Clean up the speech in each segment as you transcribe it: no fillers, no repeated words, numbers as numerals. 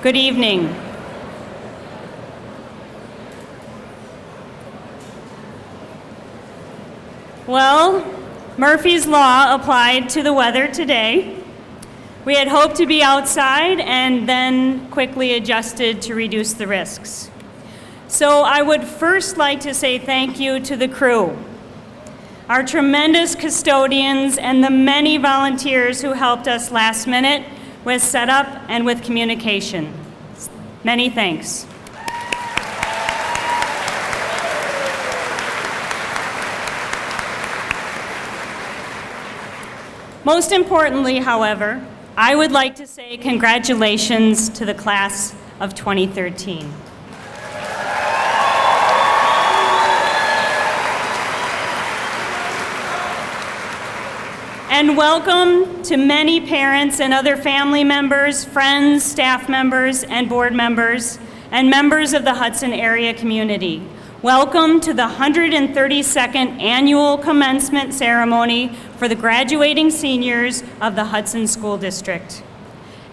Good evening. Well, Murphy's Law applied to the weather today. We had hoped to be outside and then quickly adjusted to reduce the risks. So I would first like to say thank you to the crew, our tremendous custodians, and the many volunteers who helped us last minute with setup and with communication. Many thanks. Most importantly, however, I would like to say congratulations to the class of 2013. And welcome to many parents and other family members, friends, staff members, and board members, and members of the Hudson area community. Welcome to the 132nd annual commencement ceremony for the graduating seniors of the Hudson School District.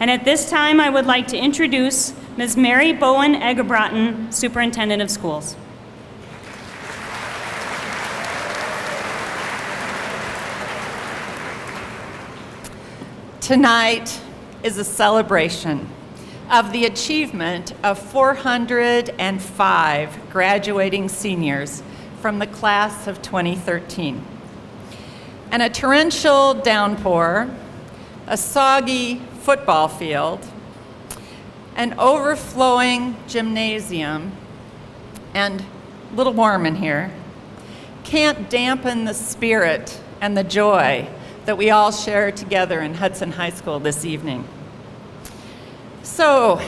And at this time, I would like to introduce Ms. Mary Bowen Egebrotten, Superintendent of Schools. Tonight is a celebration of the achievement of 405 graduating seniors from the class of 2013. And a torrential downpour, a soggy football field, an overflowing gymnasium, and a little warm in here, can't dampen the spirit and the joy that we all share together in Hudson High School this evening. So,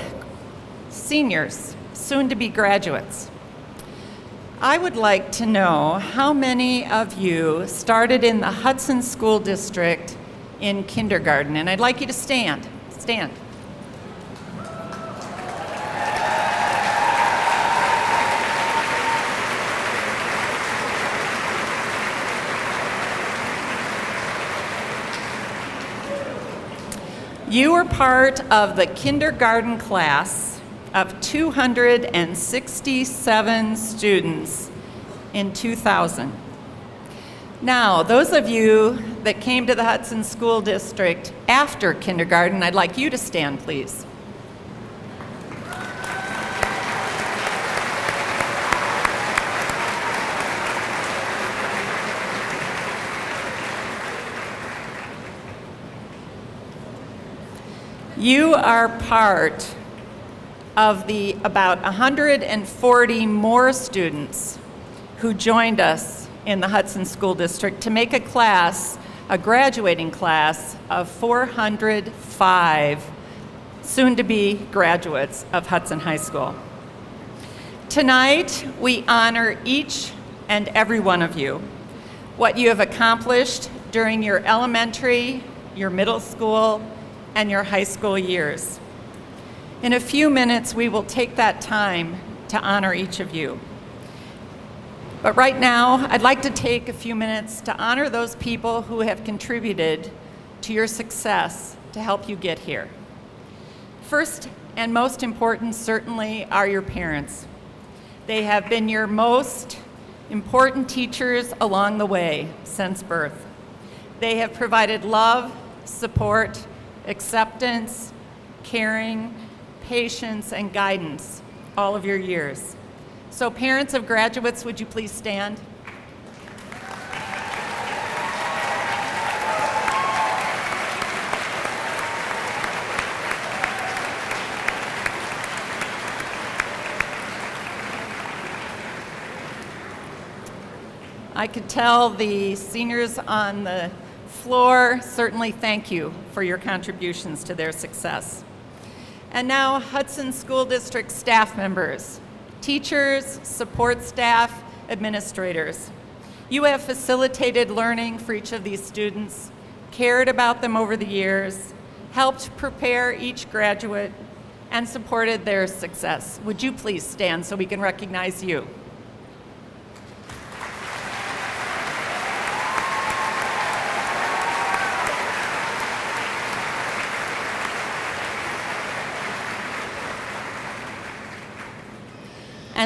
seniors, soon-to-be graduates, I would like to know how many of you started in the Hudson School District in kindergarten, and I'd like you to stand. Stand. You were part of the kindergarten class of 267 students in 2000. Now, those of you that came to the Hudson School District after kindergarten, I'd like you to stand, please. You are part of the about 140 more students who joined us in the Hudson School District to make a class, a graduating class of 405 soon-to-be graduates of Hudson High School. Tonight, we honor each and every one of you, what you have accomplished during your elementary, your middle school, and your high school years. In a few minutes, we will take that time to honor each of you. But right now, I'd like to take a few minutes to honor those people who have contributed to your success to help you get here. First and most important, certainly, are your parents. They have been your most important teachers along the way since birth. They have provided love, support, acceptance, caring, patience, and guidance all of your years. So parents of graduates, would you please stand? I could tell the seniors on the floor certainly thank you for your contributions to their success. And now, Hudson School District staff members, teachers, support staff, administrators. You have facilitated learning for each of these students, cared about them over the years, helped prepare each graduate, and supported their success. Would you please stand so we can recognize you?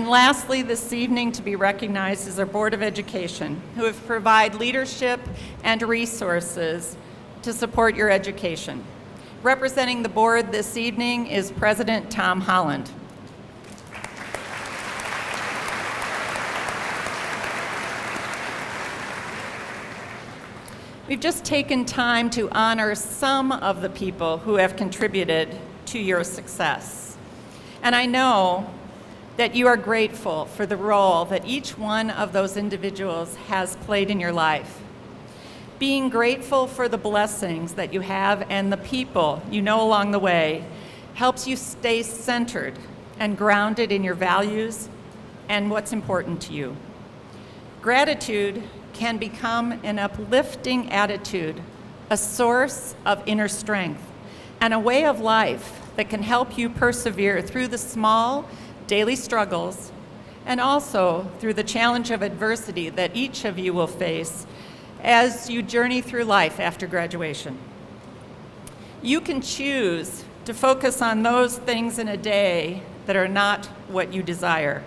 And lastly, this evening to be recognized is our Board of Education, who have provided leadership and resources to support your education. Representing the board this evening is President Tom Holland. We've just taken time to honor some of the people who have contributed to your success. And I know that you are grateful for the role that each one of those individuals has played in your life. Being grateful for the blessings that you have and the people you know along the way helps you stay centered and grounded in your values and what's important to you. Gratitude can become an uplifting attitude, a source of inner strength, and a way of life that can help you persevere through the small daily struggles and also through the challenge of adversity that each of you will face as you journey through life after graduation. You can choose to focus on those things in a day that are not what you desire,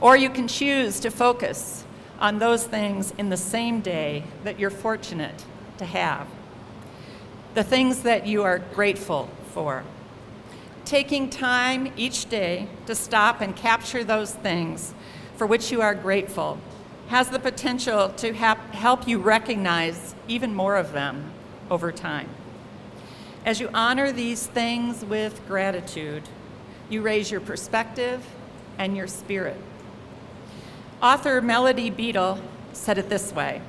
or you can choose to focus on those things in the same day that you're fortunate to have, the things that you are grateful for. Taking time each day to stop and capture those things for which you are grateful has the potential to help you recognize even more of them over time. As you honor these things with gratitude, you raise your perspective and your spirit. Author Melody Beadle said it this way: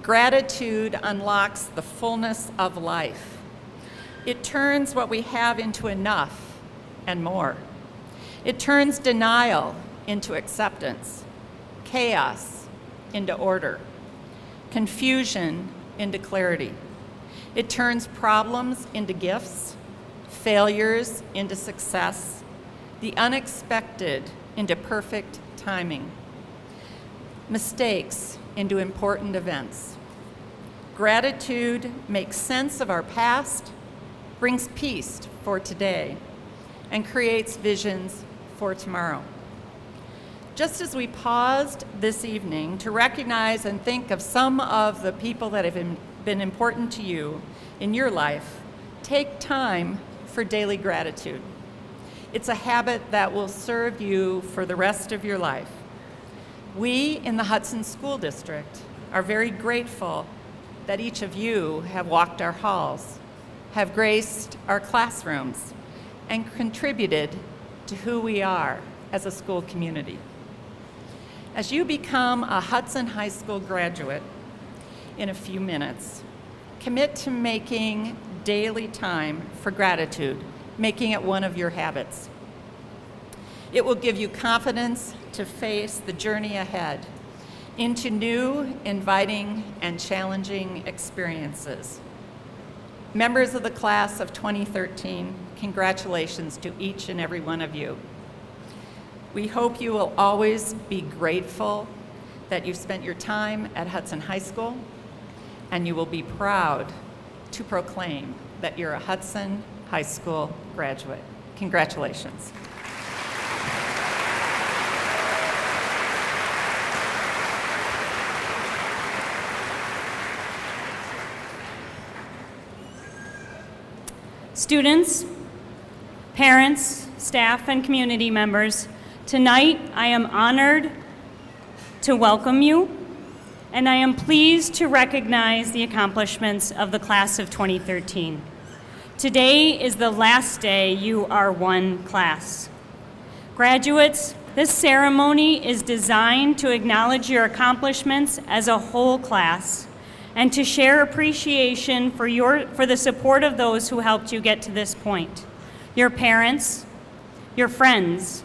"Gratitude unlocks the fullness of life. It turns what we have into enough and more. It turns denial into acceptance, chaos into order, confusion into clarity. It turns problems into gifts, failures into success, the unexpected into perfect timing, mistakes into important events. Gratitude makes sense of our past, brings peace for today, and creates visions for tomorrow." Just as we paused this evening to recognize and think of some of the people that have been important to you in your life, take time for daily gratitude. It's a habit that will serve you for the rest of your life. We in the Hudson School District are very grateful that each of you have walked our halls, have graced our classrooms, and contributed to who we are as a school community. As you become a Hudson High School graduate in a few minutes, commit to making daily time for gratitude, making it one of your habits. It will give you confidence to face the journey ahead into new, inviting, and challenging experiences. Members of the class of 2013, congratulations to each and every one of you. We hope you will always be grateful that you spent your time at Hudson High School, and you will be proud to proclaim that you're a Hudson High School graduate. Congratulations. Students, parents, staff, and community members, tonight I am honored to welcome you, and I am pleased to recognize the accomplishments of the class of 2013. Today is the last day you are one class. Graduates, this ceremony is designed to acknowledge your accomplishments as a whole class and to share appreciation for the support of those who helped you get to this point. Your parents, your friends,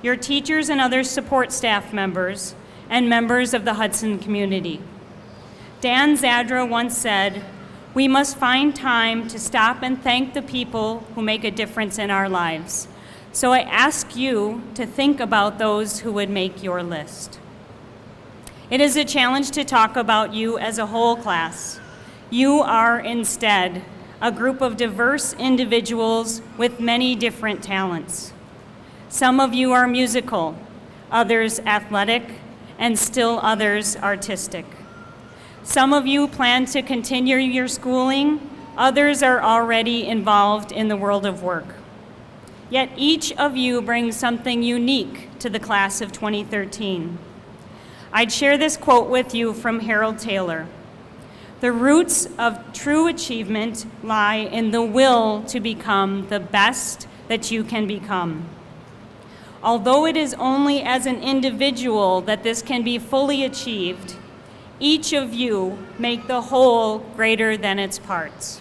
your teachers and other support staff members, and members of the Hudson community. Dan Zadra once said, "We must find time to stop and thank the people who make a difference in our lives." So I ask you to think about those who would make your list. It is a challenge to talk about you as a whole class. You are instead a group of diverse individuals with many different talents. Some of you are musical, others athletic, and still others artistic. Some of you plan to continue your schooling, others are already involved in the world of work. Yet each of you brings something unique to the class of 2013. I'd share this quote with you from Harold Taylor. The roots of true achievement lie in the will to become the best that you can become. Although it is only as an individual that this can be fully achieved, each of you make the whole greater than its parts.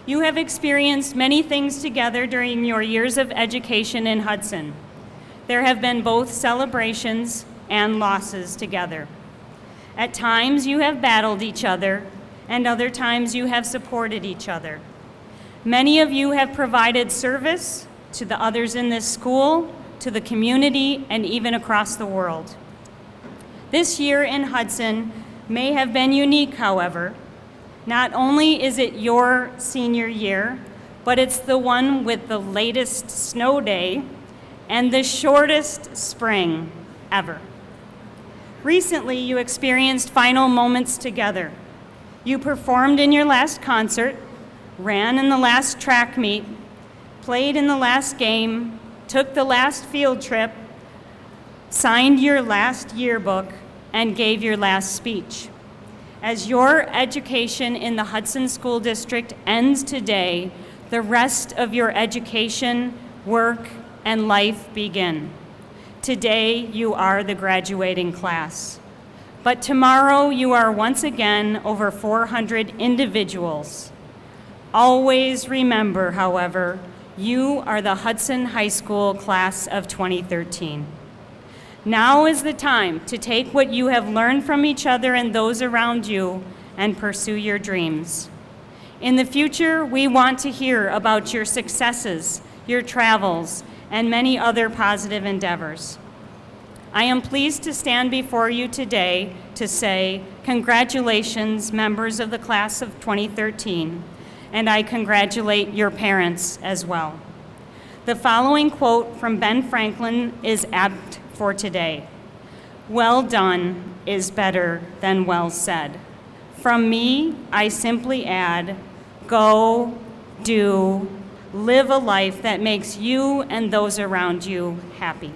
You have experienced many things together during your years of education in Hudson. There have been both celebrations and losses together. At times you have battled each other, and other times you have supported each other. Many of you have provided service to the others in this school, to the community, and even across the world. This year in Hudson may have been unique, however. Not only is it your senior year, but it's the one with the latest snow day and the shortest spring ever. Recently, you experienced final moments together. You performed in your last concert, ran in the last track meet, played in the last game, took the last field trip, signed your last yearbook, and gave your last speech. As your education in the Hudson School District ends today, the rest of your education, work, and life begin. Today, you are the graduating class. But tomorrow, you are once again over 400 individuals. Always remember, however, you are the Hudson High School class of 2013. Now is the time to take what you have learned from each other and those around you and pursue your dreams. In the future, we want to hear about your successes, your travels, and many other positive endeavors. I am pleased to stand before you today to say, congratulations, members of the class of 2013, and I congratulate your parents as well. The following quote from Ben Franklin is apt for today. Well done is better than well said. From me, I simply add, go, do, live a life that makes you and those around you happy.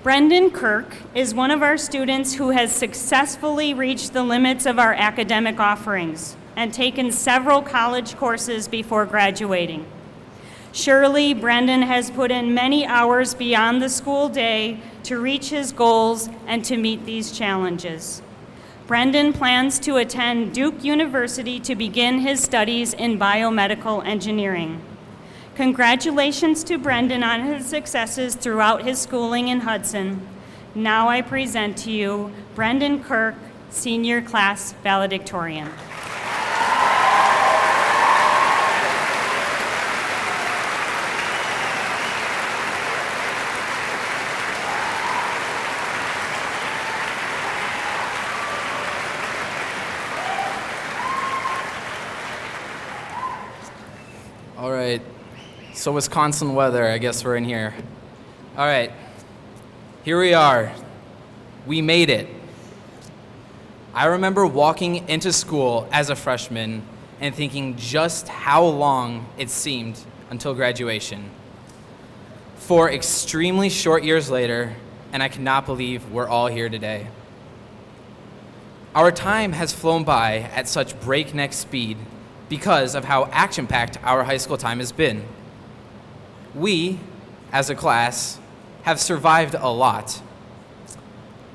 Brendan Kirk is one of our students who has successfully reached the limits of our academic offerings and taken several college courses before graduating. Surely, Brendan has put in many hours beyond the school day to reach his goals and to meet these challenges. Brendan plans to attend Duke University to begin his studies in biomedical engineering. Congratulations to Brendan on his successes throughout his schooling in Hudson. Now I present to you Brendan Kirk, Senior Class Valedictorian. All right, so Wisconsin weather, I guess we're in here. All right, here we are. We made it. I remember walking into school as a freshman and thinking just how long it seemed until graduation. 4 extremely short years later, and I cannot believe we're all here today. Our time has flown by at such breakneck speed because of how action-packed our high school time has been. We, as a class, have survived a lot.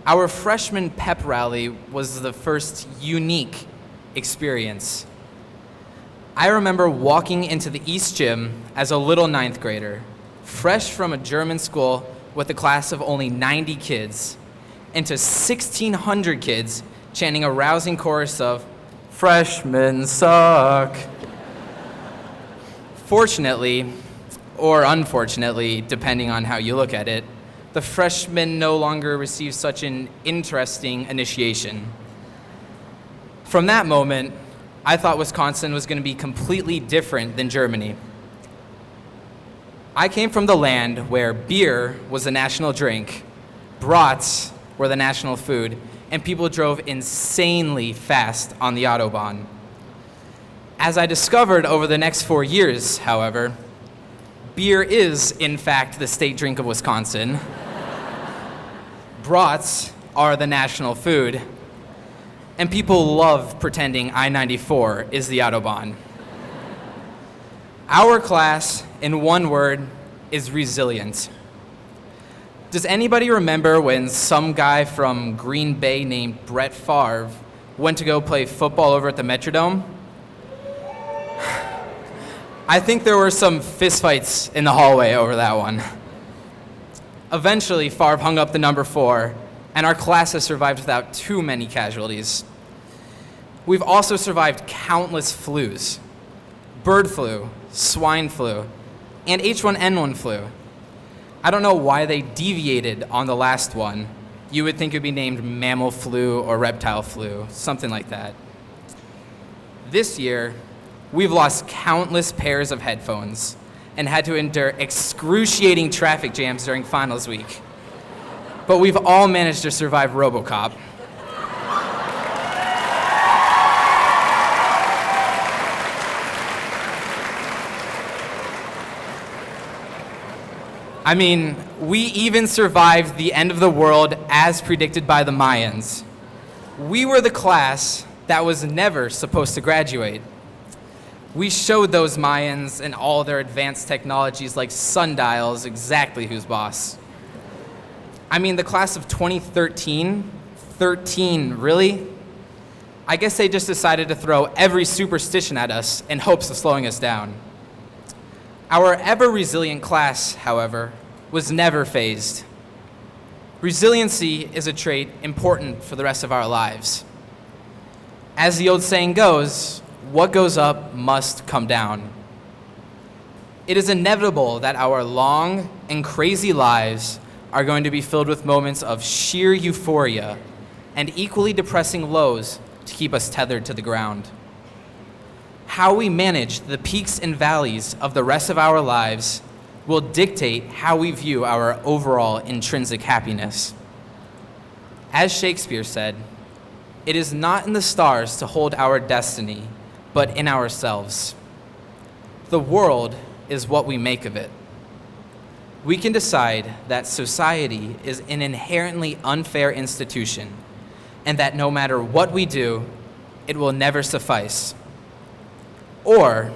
Our freshman pep rally was the first unique experience. I remember walking into the East Gym as a little 9th grader, fresh from a German school with a class of only 90 kids, into 1,600 kids chanting a rousing chorus of, "Freshmen suck." Fortunately, or unfortunately, depending on how you look at it, the freshmen no longer receive such an interesting initiation. From that moment, I thought Wisconsin was going to be completely different than Germany. I came from the land where beer was the national drink, brats were the national food, and people drove insanely fast on the Autobahn. As I discovered over the next 4 years, however, beer is, in fact, the state drink of Wisconsin. Brats are the national food, and people love pretending I-94 is the Autobahn. Our class, in one word, is resilient. Does anybody remember when some guy from Green Bay named Brett Favre went to go play football over at the Metrodome? I think there were some fistfights in the hallway over that one. Eventually, Favre hung up the number 4, and our class has survived without too many casualties. We've also survived countless flus: bird flu, swine flu, and H1N1 flu. I don't know why they deviated on the last one. You would think it would be named mammal flu or reptile flu, something like that. This year, we've lost countless pairs of headphones and had to endure excruciating traffic jams during finals week. But we've all managed to survive RoboCop. I mean, we even survived the end of the world as predicted by the Mayans. We were the class that was never supposed to graduate. We showed those Mayans and all their advanced technologies like sundials exactly who's boss. I mean, the class of 2013, 13, really? I guess they just decided to throw every superstition at us in hopes of slowing us down. Our ever-resilient class, however, was never phased. Resiliency is a trait important for the rest of our lives. As the old saying goes, what goes up must come down. It is inevitable that our long and crazy lives are going to be filled with moments of sheer euphoria and equally depressing lows to keep us tethered to the ground. How we manage the peaks and valleys of the rest of our lives will dictate how we view our overall intrinsic happiness. As Shakespeare said, "It is not in the stars to hold our destiny, but in ourselves." The world is what we make of it. We can decide that society is an inherently unfair institution, and that no matter what we do, it will never suffice. Or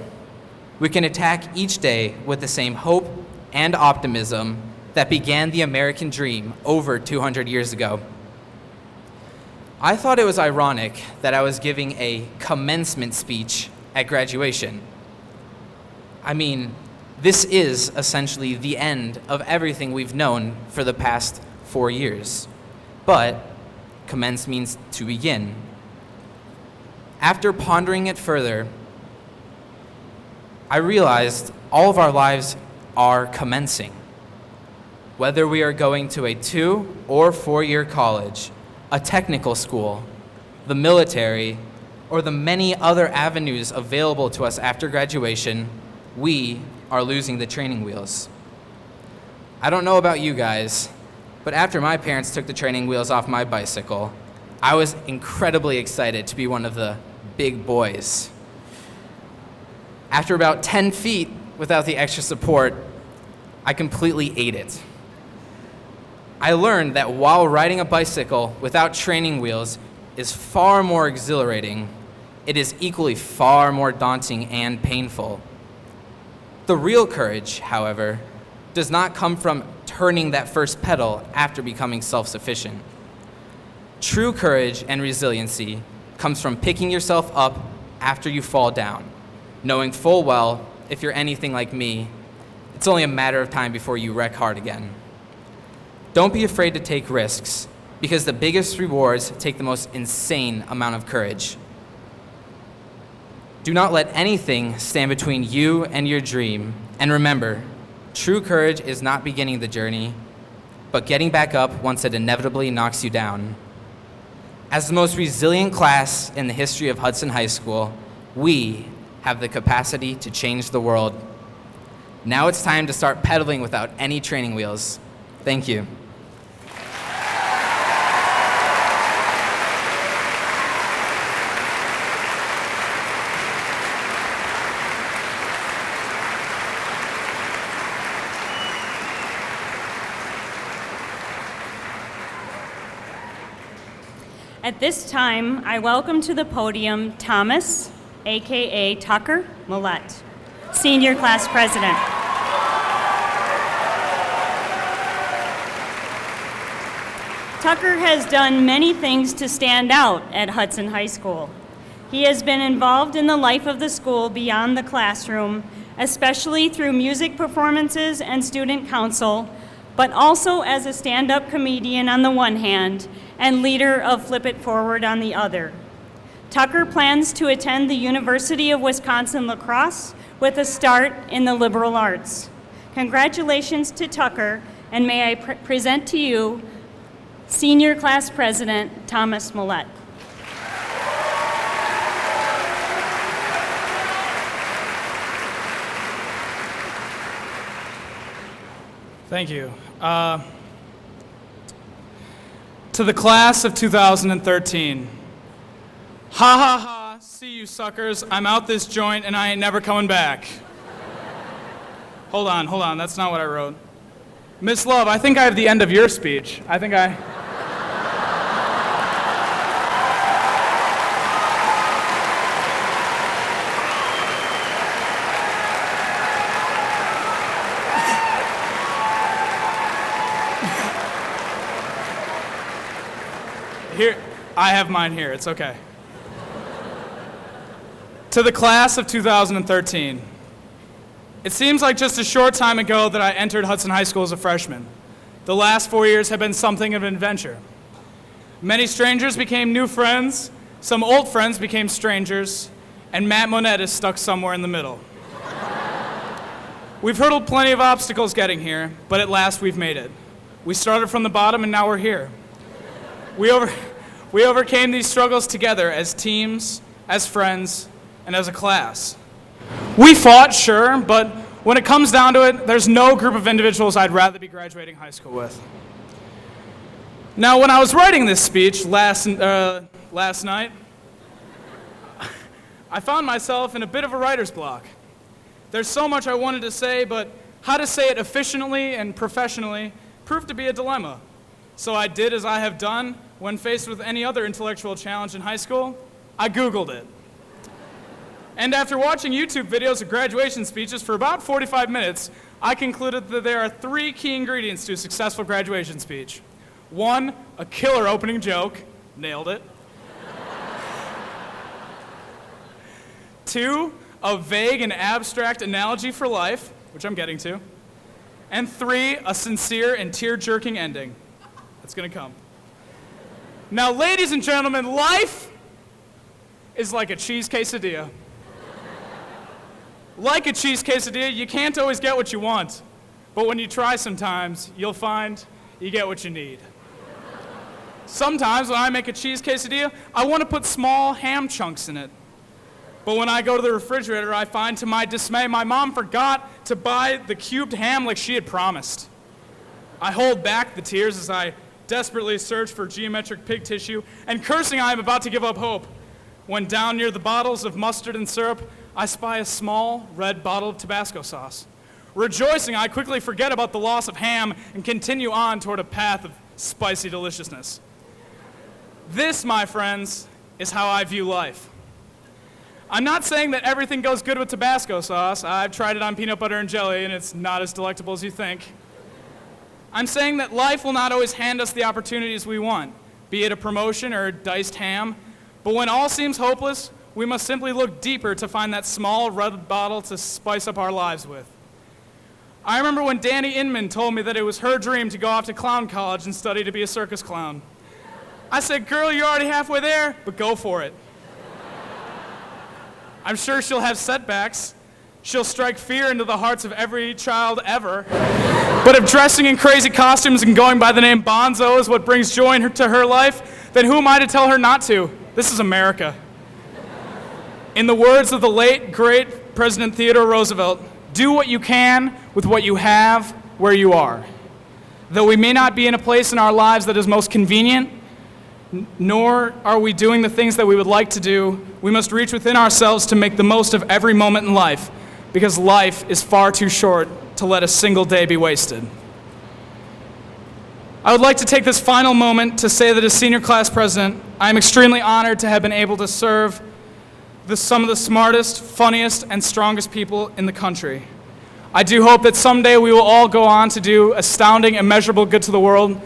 we can attack each day with the same hope and optimism that began the American dream over 200 years ago. I thought it was ironic that I was giving a commencement speech at graduation. I mean, this is essentially the end of everything we've known for the past 4 years. But commence means to begin. After pondering it further, I realized all of our lives are commencing. Whether we are going to a 2 or 4-year college, a technical school, the military, or the many other avenues available to us after graduation, we are losing the training wheels. I don't know about you guys, but after my parents took the training wheels off my bicycle, I was incredibly excited to be one of the big boys. After about 10 feet without the extra support, I completely ate it. I learned that while riding a bicycle without training wheels is far more exhilarating, it is equally far more daunting and painful. The real courage, however, does not come from turning that first pedal after becoming self-sufficient. True courage and resiliency comes from picking yourself up after you fall down, knowing full well, if you're anything like me, it's only a matter of time before you wreck hard again. Don't be afraid to take risks, because the biggest rewards take the most insane amount of courage. Do not let anything stand between you and your dream, and remember, true courage is not beginning the journey, but getting back up once it inevitably knocks you down. As the most resilient class in the history of Hudson High School, we have the capacity to change the world. Now it's time to start pedaling without any training wheels. Thank you. At this time, I welcome to the podium Thomas, aka Tucker Millette, Senior Class President. Tucker has done many things to stand out at Hudson High School. He has been involved in the life of the school beyond the classroom, especially through music performances and student council, but also as a stand-up comedian on the one hand and leader of Flip It Forward on the other. Tucker plans to attend the University of Wisconsin-La Crosse with a start in the liberal arts. Congratulations to Tucker, and may I present to you Senior Class President Thomas Millette. Thank you. To the class of 2013. Ha ha ha, see you suckers, I'm out this joint and I ain't never coming back. Hold on, that's not what I wrote. Miss Love, I think I have the end of your speech. Here, I have mine here, it's okay. To the class of 2013. It seems like just a short time ago that I entered Hudson High School as a freshman. The last 4 years have been something of an adventure. Many strangers became new friends, some old friends became strangers, and Matt Monette is stuck somewhere in the middle. We've hurdled plenty of obstacles getting here, but at last we've made it. We started from the bottom and now we're here. We overcame these struggles together as teams, as friends, and as a class. We fought, sure, but when it comes down to it, there's no group of individuals I'd rather be graduating high school with. Now, when I was writing this speech last night, I found myself in a bit of a writer's block. There's so much I wanted to say, but how to say it efficiently and professionally proved to be a dilemma. So I did as I have done when faced with any other intellectual challenge in high school. I Googled it. And after watching YouTube videos of graduation speeches for about 45 minutes, I concluded that there are 3 key ingredients to a successful graduation speech. 1, a killer opening joke. Nailed it. 2, a vague and abstract analogy for life, which I'm getting to. And 3, a sincere and tear-jerking ending. That's gonna come. Now, ladies and gentlemen, life is like a cheese quesadilla. Like a cheese quesadilla, you can't always get what you want, but when you try sometimes, you'll find you get what you need. Sometimes when I make a cheese quesadilla, I want to put small ham chunks in it. But when I go to the refrigerator, I find to my dismay, my mom forgot to buy the cubed ham like she had promised. I hold back the tears as I desperately search for geometric pig tissue, and cursing I am about to give up hope, when down near the bottles of mustard and syrup, I spy a small red bottle of Tabasco sauce. Rejoicing, I quickly forget about the loss of ham and continue on toward a path of spicy deliciousness. This, my friends, is how I view life. I'm not saying that everything goes good with Tabasco sauce. I've tried it on peanut butter and jelly, and it's not as delectable as you think. I'm saying that life will not always hand us the opportunities we want, be it a promotion or a diced ham, but when all seems hopeless, we must simply look deeper to find that small red bottle to spice up our lives with. I remember when Danny Inman told me that it was her dream to go off to clown college and study to be a circus clown. I said, girl, you're already halfway there, but go for it. I'm sure she'll have setbacks. She'll strike fear into the hearts of every child ever. But if dressing in crazy costumes and going by the name Bonzo is what brings joy to her life, then who am I to tell her not to? This is America. In the words of the late, great President Theodore Roosevelt, do what you can with what you have where you are. Though we may not be in a place in our lives that is most convenient, nor are we doing the things that we would like to do, we must reach within ourselves to make the most of every moment in life, because life is far too short to let a single day be wasted. I would like to take this final moment to say that as senior class president, I am extremely honored to have been able to serve some of the smartest, funniest, and strongest people in the country. I do hope that someday we will all go on to do astounding, immeasurable good to the world.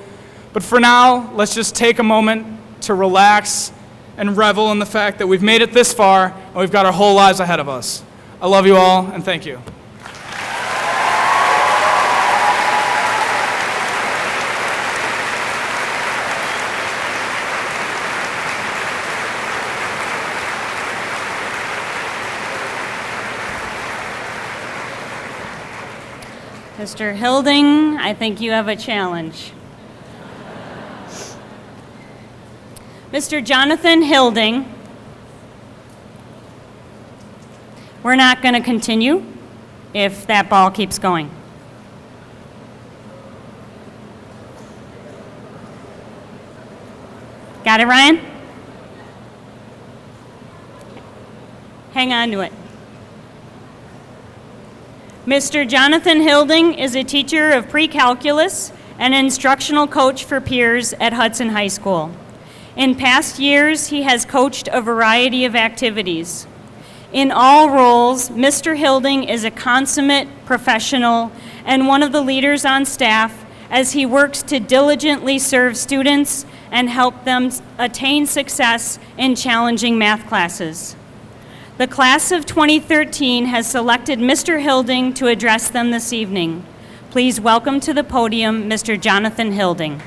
But for now, let's just take a moment to relax and revel in the fact that we've made it this far and we've got our whole lives ahead of us. I love you all, and thank you. Mr. Hilding, I think you have a challenge. Mr. Jonathan Hilding, we're not going to continue if that ball keeps going. Got it, Ryan? Hang on to it. Mr. Jonathan Hilding is a teacher of pre-calculus and instructional coach for peers at Hudson High School. In past years, he has coached a variety of activities. In all roles, Mr. Hilding is a consummate professional and one of the leaders on staff as he works to diligently serve students and help them attain success in challenging math classes. The class of 2013 has selected Mr. Hilding to address them this evening. Please welcome to the podium Mr. Jonathan Hilding.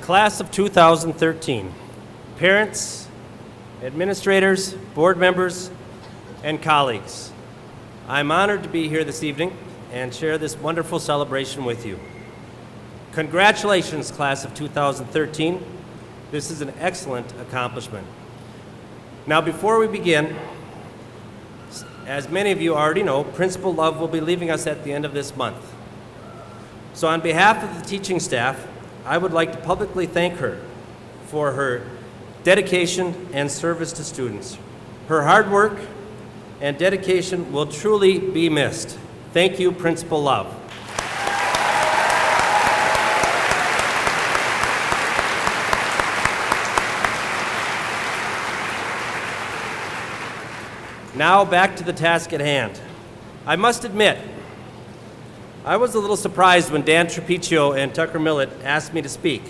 Class of 2013, parents, administrators, board members, and colleagues, I'm honored to be here this evening and share this wonderful celebration with you. Congratulations, class of 2013. This is an excellent accomplishment. Now, before we begin, as many of you already know, Principal Love will be leaving us at the end of this month. So on behalf of the teaching staff, I would like to publicly thank her for her dedication and service to students. Her hard work and dedication will truly be missed. Thank you, Principal Love. Now back to the task at hand. I must admit, I was a little surprised when Dan Trapiccio and Tucker Millett asked me to speak.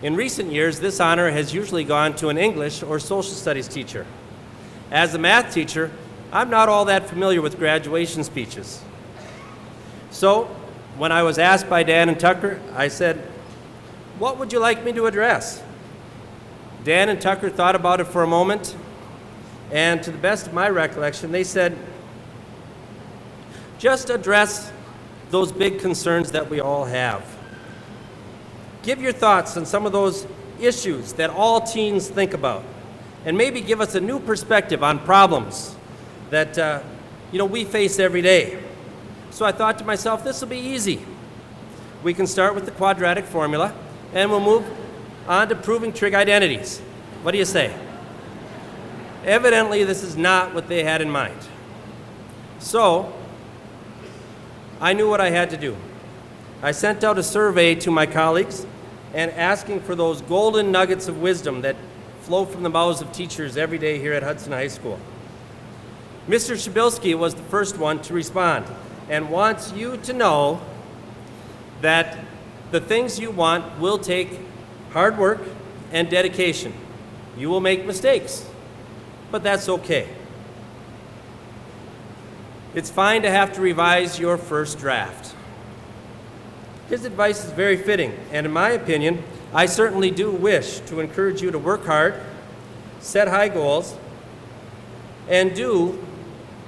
In recent years, this honor has usually gone to an English or social studies teacher. As a math teacher, I'm not all that familiar with graduation speeches. So, when I was asked by Dan and Tucker, I said, "What would you like me to address?" Dan and Tucker thought about it for a moment, and to the best of my recollection, they said, "Just address those big concerns that we all have. Give your thoughts on some of those issues that all teens think about, and maybe give us a new perspective on problems that we face every day." So I thought to myself, this will be easy. We can start with the quadratic formula, and we'll move on to proving trig identities. What do you say? Evidently, this is not what they had in mind. So I knew what I had to do. I sent out a survey to my colleagues and asking for those golden nuggets of wisdom that flow from the mouths of teachers every day here at Hudson High School. Mr. Shabilsky was the first one to respond and wants you to know that the things you want will take hard work and dedication. You will make mistakes, but that's okay. It's fine to have to revise your first draft. His advice is very fitting, and in my opinion, I certainly do wish to encourage you to work hard, set high goals, and do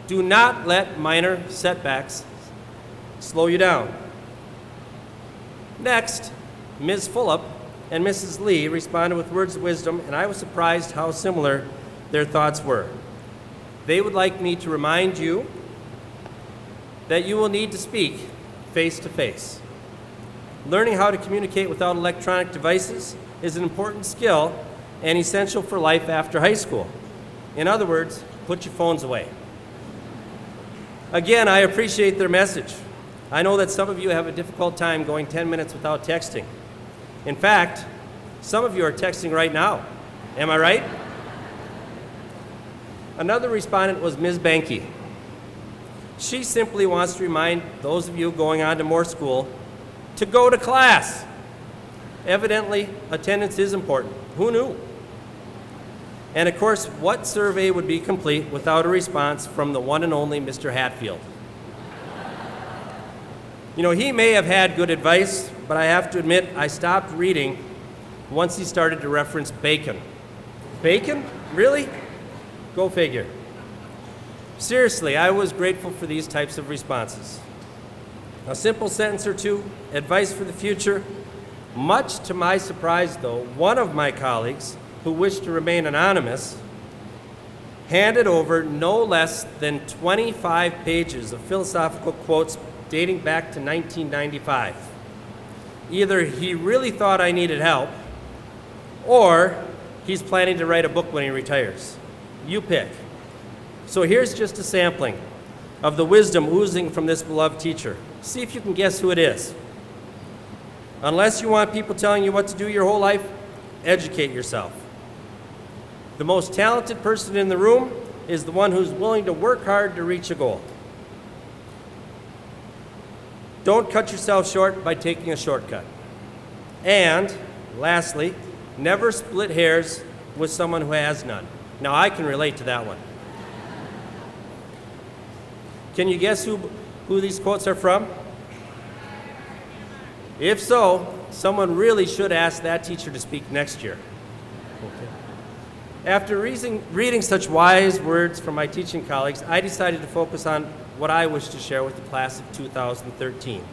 not let minor setbacks slow you down. Next, Ms. Fulop and Mrs. Lee responded with words of wisdom, and I was surprised how similar their thoughts were. They would like me to remind you that you will need to speak face to face. Learning how to communicate without electronic devices is an important skill and essential for life after high school. In other words, put your phones away. Again, I appreciate their message. I know that some of you have a difficult time going 10 minutes without texting. In fact, some of you are texting right now. Am I right? Another respondent was Ms. Banky. She simply wants to remind those of you going on to more school to go to class. Evidently, attendance is important. Who knew? And of course, what survey would be complete without a response from the one and only Mr. Hatfield? You know, he may have had good advice, but I have to admit I stopped reading once he started to reference bacon. Bacon? Really? Go figure. Seriously, I was grateful for these types of responses. A simple sentence or two, advice for the future. Much to my surprise, though, one of my colleagues, who wished to remain anonymous, handed over no less than 25 pages of philosophical quotes dating back to 1995. Either he really thought I needed help, or he's planning to write a book when he retires. You pick. So here's just a sampling of the wisdom oozing from this beloved teacher. See if you can guess who it is. Unless you want people telling you what to do your whole life, educate yourself. The most talented person in the room is the one who's willing to work hard to reach a goal. Don't cut yourself short by taking a shortcut. And lastly, never split hairs with someone who has none. Now, I can relate to that one. Can you guess who these quotes are from? If so, someone really should ask that teacher to speak next year. Okay. After reading such wise words from my teaching colleagues, I decided to focus on what I wish to share with the class of 2013.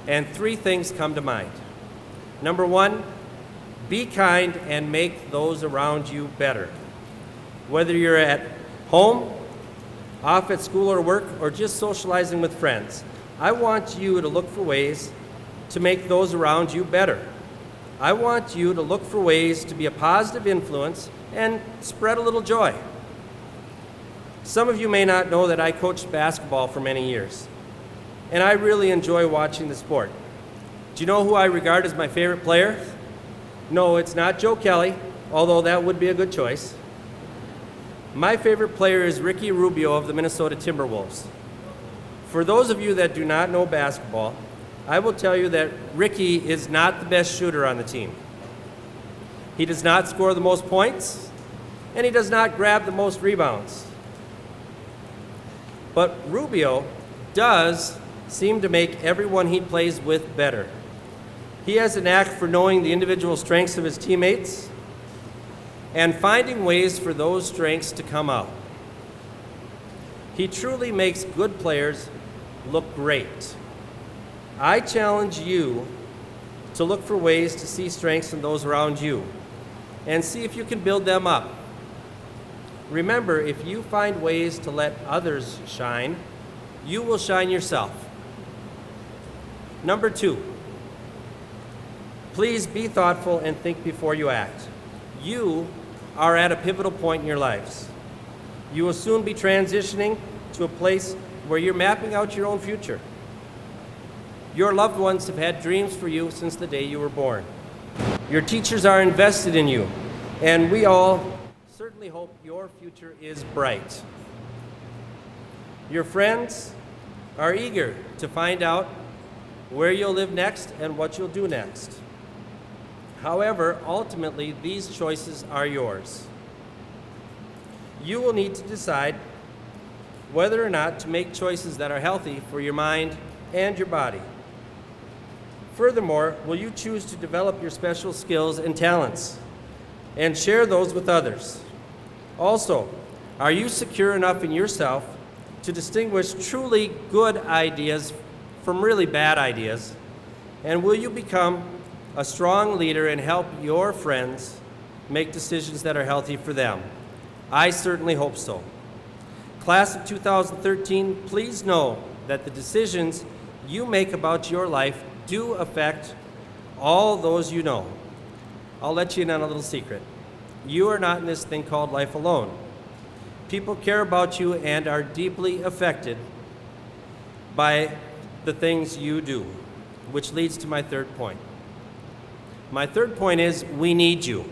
And three things come to mind. Number one, be kind and make those around you better. Whether you're at home, off at school or work, or just socializing with friends, I want you to look for ways to make those around you better. I want you to look for ways to be a positive influence and spread a little joy. Some of you may not know that I coached basketball for many years, and I really enjoy watching the sport. Do you know who I regard as my favorite player? No, it's not Joe Kelly, although that would be a good choice. My favorite player is Ricky Rubio of the Minnesota Timberwolves. For those of you that do not know basketball, I will tell you that Ricky is not the best shooter on the team. He does not score the most points, and he does not grab the most rebounds. But Rubio does seem to make everyone he plays with better. He has a knack for knowing the individual strengths of his teammates and finding ways for those strengths to come out. He truly makes good players look great. I challenge you to look for ways to see strengths in those around you and see if you can build them up. Remember, if you find ways to let others shine, you will shine yourself. Number two, please be thoughtful and think before you act. You are at a pivotal point in your lives. You will soon be transitioning to a place where you're mapping out your own future. Your loved ones have had dreams for you since the day you were born. Your teachers are invested in you, and we all certainly hope your future is bright. Your friends are eager to find out where you'll live next and what you'll do next. However, ultimately, these choices are yours. You will need to decide whether or not to make choices that are healthy for your mind and your body. Furthermore, will you choose to develop your special skills and talents and share those with others? Also, are you secure enough in yourself to distinguish truly good ideas from really bad ideas? And will you become a strong leader and help your friends make decisions that are healthy for them? I certainly hope so. Class of 2013, please know that the decisions you make about your life do affect all those you know. I'll let you in on a little secret. You are not in this thing called life alone. People care about you and are deeply affected by the things you do, which leads to my third point. My third point is we need you.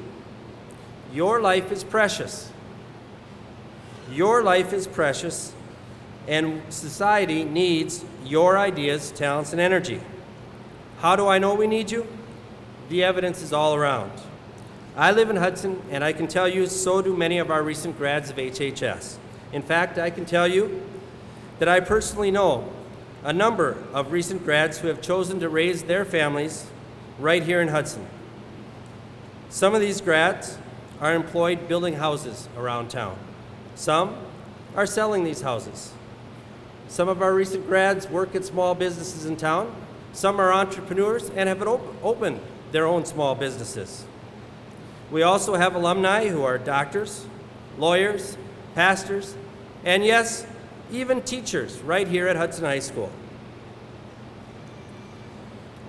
Your life is precious. Your life is precious, and society needs your ideas, talents, and energy. How do I know we need you? The evidence is all around. I live in Hudson, and I can tell you so do many of our recent grads of HHS. In fact, I can tell you that I personally know a number of recent grads who have chosen to raise their families right here in Hudson. Some of these grads are employed building houses around town. Some are selling these houses. Some of our recent grads work at small businesses in town. Some are entrepreneurs and have opened their own small businesses. We also have alumni who are doctors, lawyers, pastors, and yes, even teachers right here at Hudson High School.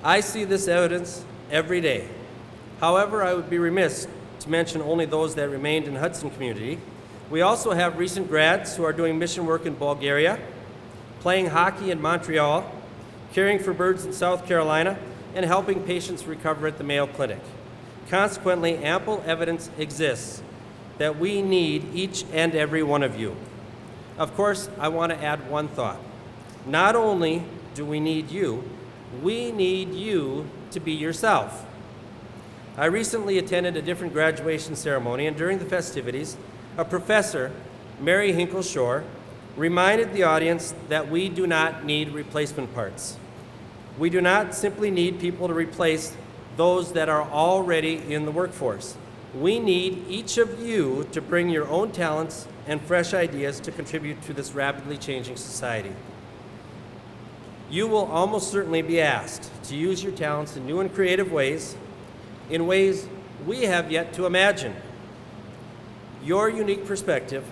I see this evidence every day. However, I would be remiss to mention only those that remained in Hudson community. We also have recent grads who are doing mission work in Bulgaria, playing hockey in Montreal, caring for birds in South Carolina, and helping patients recover at the Mayo Clinic. Consequently, ample evidence exists that we need each and every one of you. Of course, I want to add one thought. Not only do we need you to be yourself. I recently attended a different graduation ceremony, and during the festivities, a professor, Mary Hinkle Shore, reminded the audience that we do not need replacement parts. We do not simply need people to replace those that are already in the workforce. We need each of you to bring your own talents and fresh ideas to contribute to this rapidly changing society. You will almost certainly be asked to use your talents in new and creative ways, in ways we have yet to imagine. Your unique perspective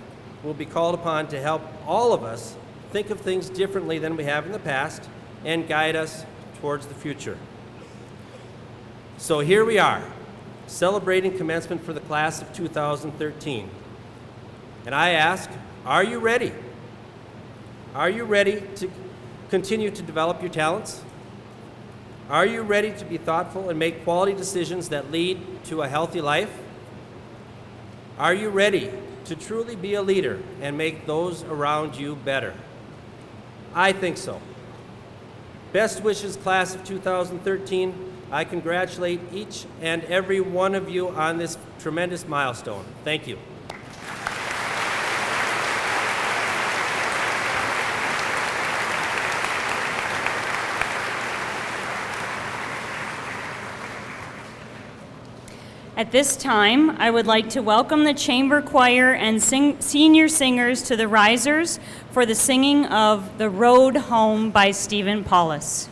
will be called upon to help all of us think of things differently than we have in the past and guide us towards the future. So here we are, celebrating commencement for the class of 2013. And I ask, are you ready? Are you ready to continue to develop your talents? Are you ready to be thoughtful and make quality decisions that lead to a healthy life? Are you ready to truly be a leader and make those around you better? I think so. Best wishes, class of 2013. I congratulate each and every one of you on this tremendous milestone. Thank you. At this time, I would like to welcome the chamber choir and senior singers to the risers for the singing of The Road Home by Stephen Paulus.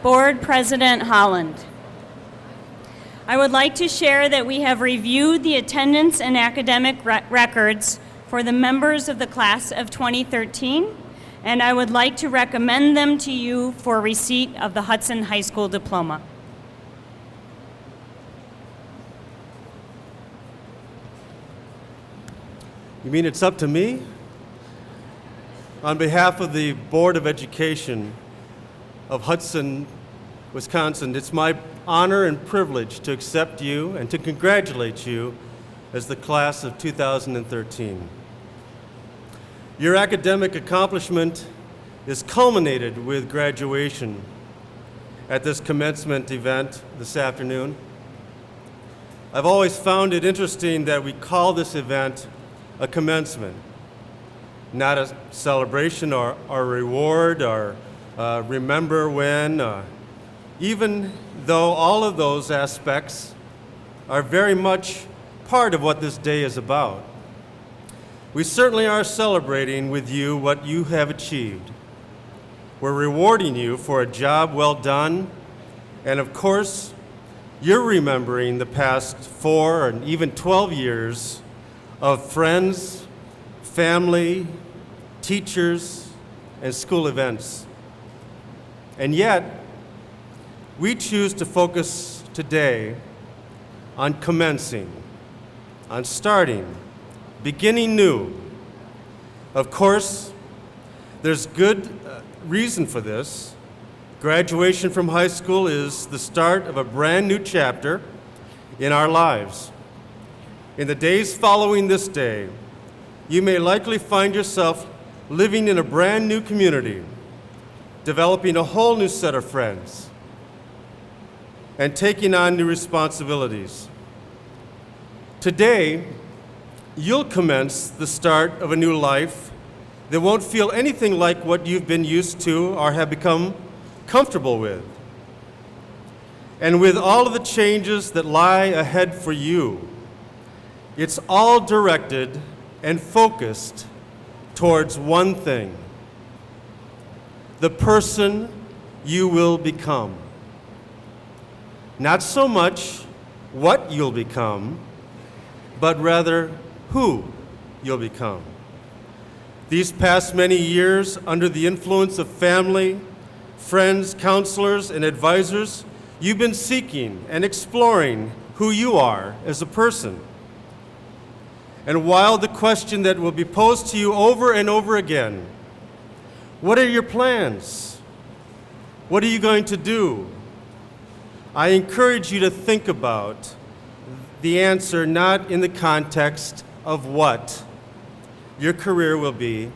Board President Holland. I would like to share that we have reviewed the attendance and academic records for the members of the class of 2013, and I would like to recommend them to you for receipt of the Hudson High School diploma. You mean it's up to me? On behalf of the Board of Education of Hudson, Wisconsin, it's my honor and privilege to accept you and to congratulate you as the class of 2013. Your academic accomplishment is culminated with graduation at this commencement event this afternoon. I've always found it interesting that we call this event a commencement, not a celebration or reward or remember when, even though all of those aspects are very much part of what this day is about. We certainly are celebrating with you what you have achieved. We're rewarding you for a job well done, and of course, you're remembering the past 4 and even 12 years of friends, family, teachers, and school events. And yet, we choose to focus today on commencing, on starting, beginning new. Of course, there's good reason for this. Graduation from high school is the start of a brand new chapter in our lives. In the days following this day, you may likely find yourself living in a brand new community, developing a whole new set of friends, and taking on new responsibilities. Today, you'll commence the start of a new life that won't feel anything like what you've been used to or have become comfortable with. And with all of the changes that lie ahead for you, it's all directed and focused towards one thing: the person you will become. Not so much what you'll become, but rather who you'll become. These past many years, under the influence of family, friends, counselors, and advisors, you've been seeking and exploring who you are as a person. And while the question that will be posed to you over and over again, what are your plans? What are you going to do? I encourage you to think about the answer not in the context of what your career will be,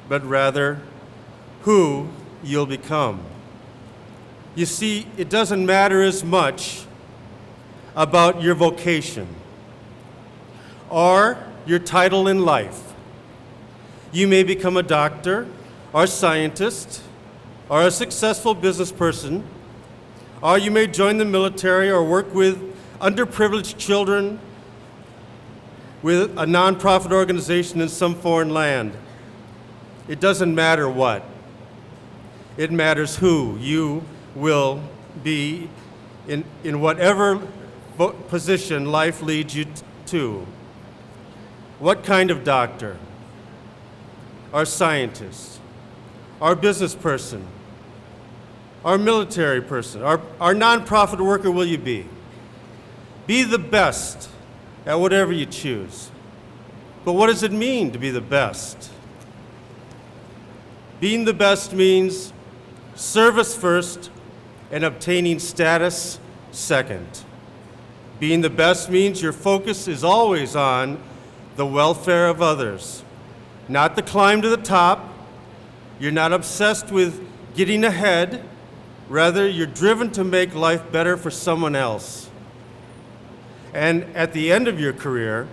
but rather who you'll become. You see, it doesn't matter as much about your vocation or your title in life. You may become a doctor or scientist or a successful business person, or you may join the military or work with underprivileged children with a nonprofit organization in some foreign land. It doesn't matter what. It matters who you will be in whatever position life leads you to. What kind of doctor, or scientist, or business person, or military person, or nonprofit worker will you be? Be the best at whatever you choose. But what does it mean to be the best? Being the best means service first and obtaining status second. Being the best means your focus is always on the welfare of others, not the climb to the top. You're not obsessed with getting ahead. Rather, you're driven to make life better for someone else. And at the end of your career,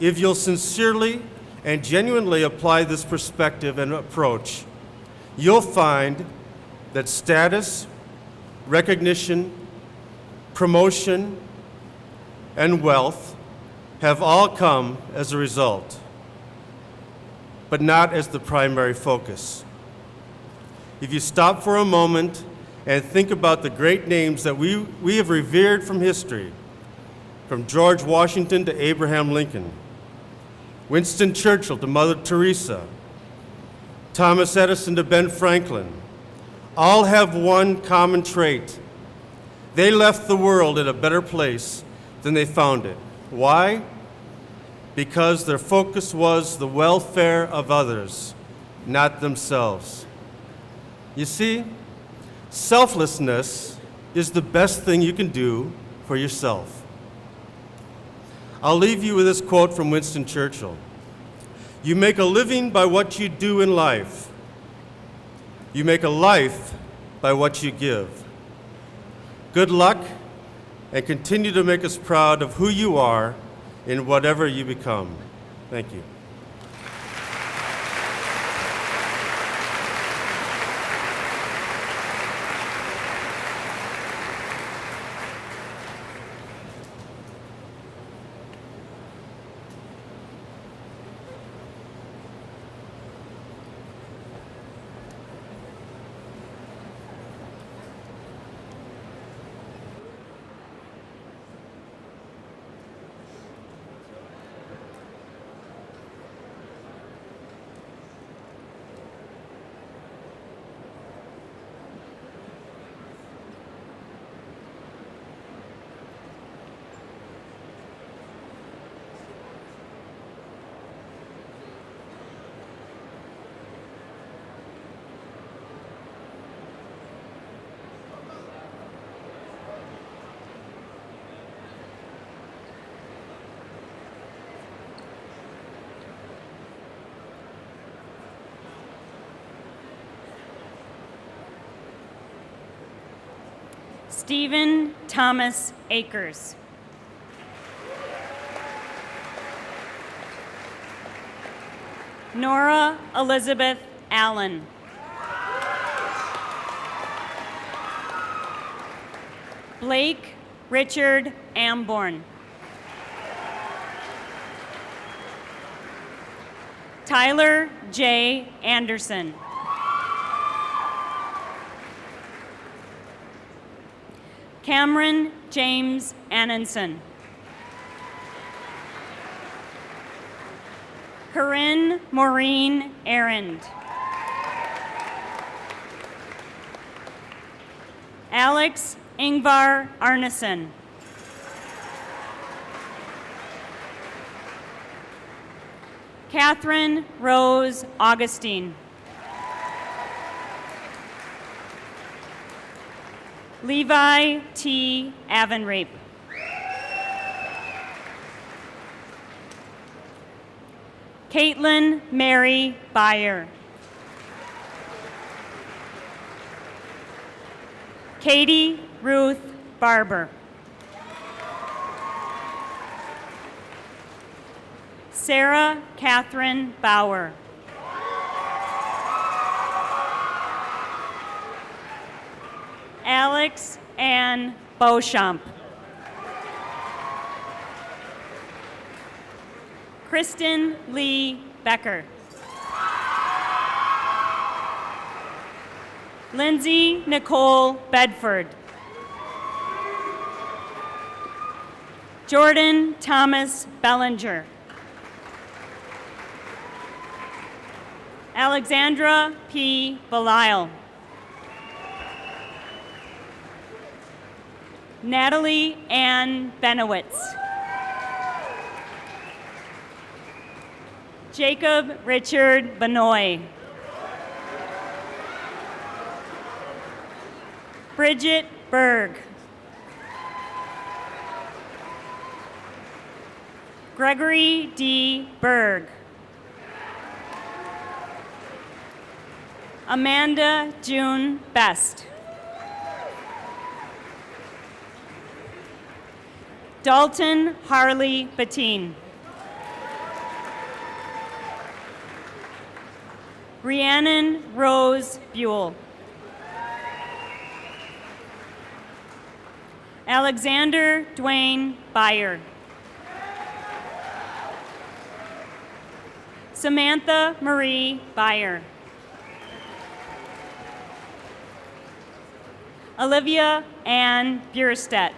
if you'll sincerely and genuinely apply this perspective and approach, you'll find that status, recognition, promotion, and wealth have all come as a result, but not as the primary focus. If you stop for a moment and think about the great names that we have revered from history, from George Washington to Abraham Lincoln, Winston Churchill to Mother Teresa, Thomas Edison to Ben Franklin, all have one common trait. They left the world in a better place than they found it. Why? Because their focus was the welfare of others, not themselves. You see, selflessness is the best thing you can do for yourself. I'll leave you with this quote from Winston Churchill. You make a living by what you do in life. You make a life by what you give. Good luck, and continue to make us proud of who you are in whatever you become. Thank you. Stephen Thomas Akers. Nora Elizabeth Allen. Blake Richard Amborn. Tyler J. Anderson. Cameron James Annenson. Corinne Maureen Arend. Alex Ingvar Arneson. Catherine Rose Augustine. Levi T. Avenrape. Caitlin Mary Byer. Katie Ruth Barber. Sarah Catherine Bauer. Alex Ann Beauchamp. Kristen Lee Becker. Lindsay Nicole Bedford. Jordan Thomas Bellinger. Alexandra P. Belisle. Natalie Ann Benowitz. Jacob Richard Benoit. Bridget Berg. Gregory D. Berg. Amanda June Best. Dalton Harley Bettine. Rhiannon Rose Buell. Alexander Dwayne Byer. Samantha Marie Byer. Olivia Ann Bierstedt.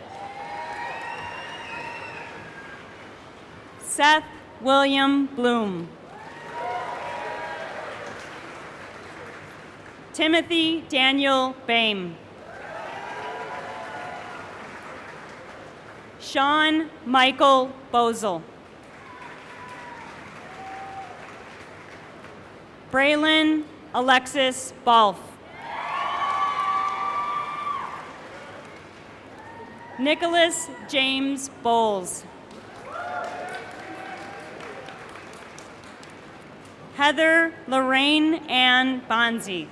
Seth William Bloom. Timothy Daniel Bame. Sean Michael Bozel. Braylon Alexis Balf. Nicholas James Bowles. Heather Lorraine Ann Bonzi.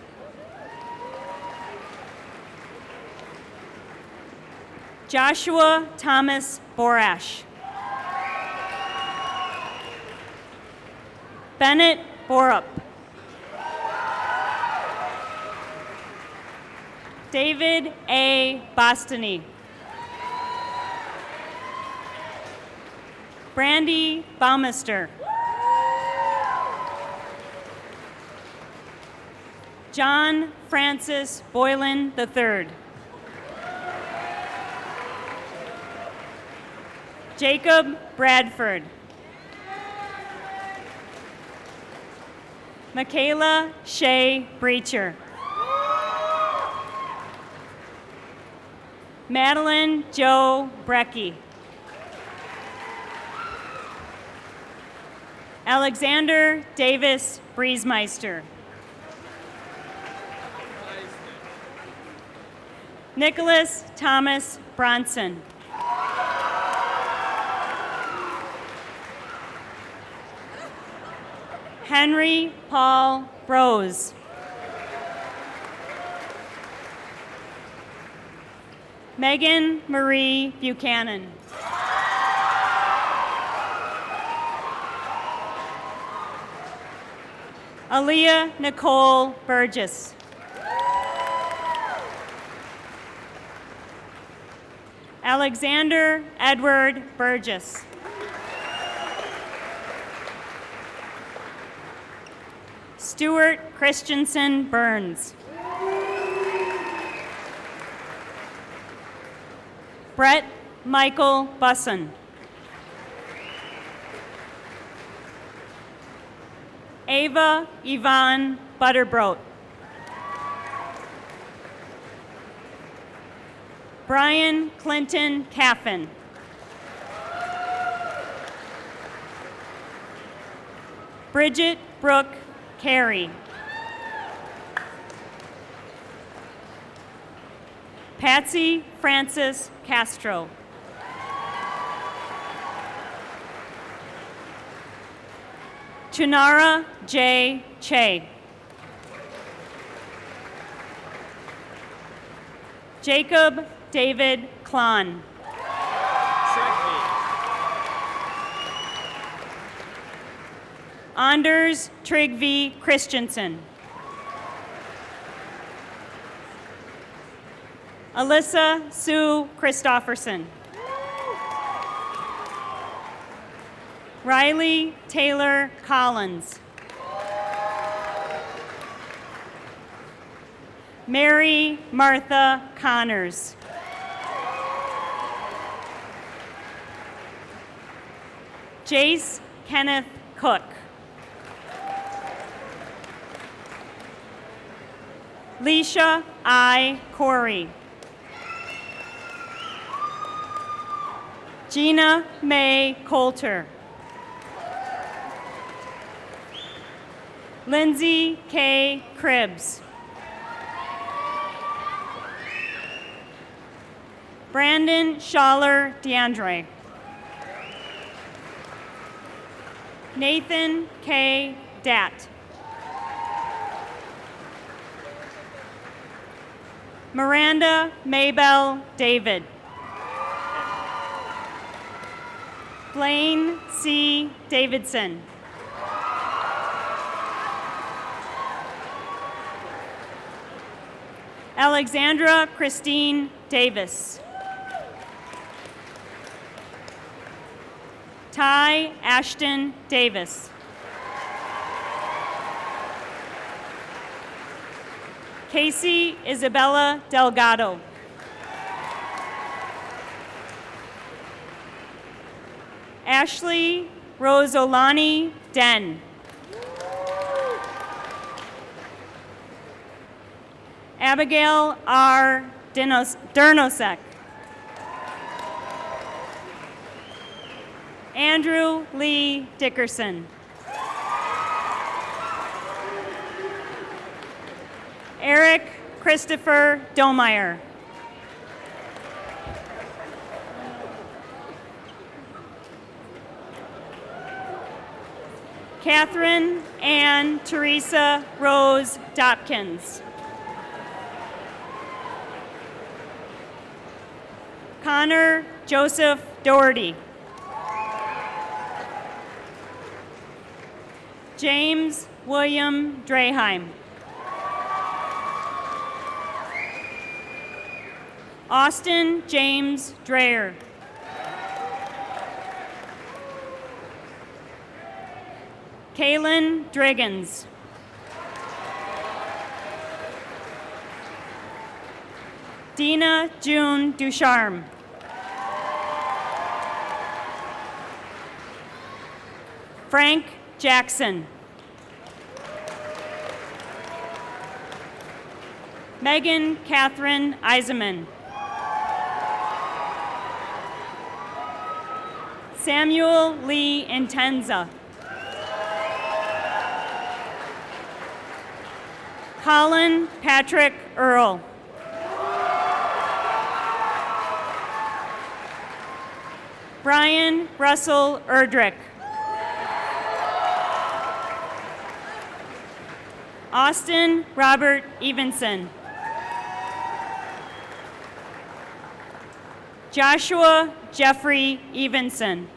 Joshua Thomas Borash. Bennett Borup. David A. Bostony. Brandy Baumister. John Francis Boylan III. Jacob Bradford. Michaela Shea Breacher. Madeline Joe Brecky. Alexander Davis Briesmeister. Nicholas Thomas Bronson. Henry Paul Rose. Megan Marie Buchanan. Aaliyah Nicole Burgess. Alexander Edward Burgess. Stuart Christensen Burns. Brett Michael Busson. Ava Yvonne Butterbroat. Brian Clinton Caffin. Bridget Brooke Carey. Patsy Francis Castro. Chunara J. Che. Jacob David Klon. Anders Trygve Christensen. Alyssa Sue Christofferson. Riley Taylor Collins. Mary Martha Connors. Jace Kenneth Cook. Leisha I. Corey. Gina May Coulter. Lindsay K. Cribbs. Brandon Schaller DeAndre. Nathan K. Dat. Miranda Maybell David. Blaine C. Davidson. Alexandra Christine Davis. Ty Ashton Davis. Casey Isabella Delgado. Ashley Rosolani Den. Abigail R. Dernosek. Andrew Lee Dickerson. Eric Christopher Domeyer. Catherine Ann Teresa Rose Dopkins. Connor Joseph Doherty. James William Draheim. Austin James Dreyer. Kaylin Driggins. Dina June Ducharme. Frank Jackson. Megan Catherine Eiseman. Samuel Lee Intenza. Colin Patrick Earl. Brian Russell Erdrich. Austin Robert Evenson. Joshua Jeffrey Evenson.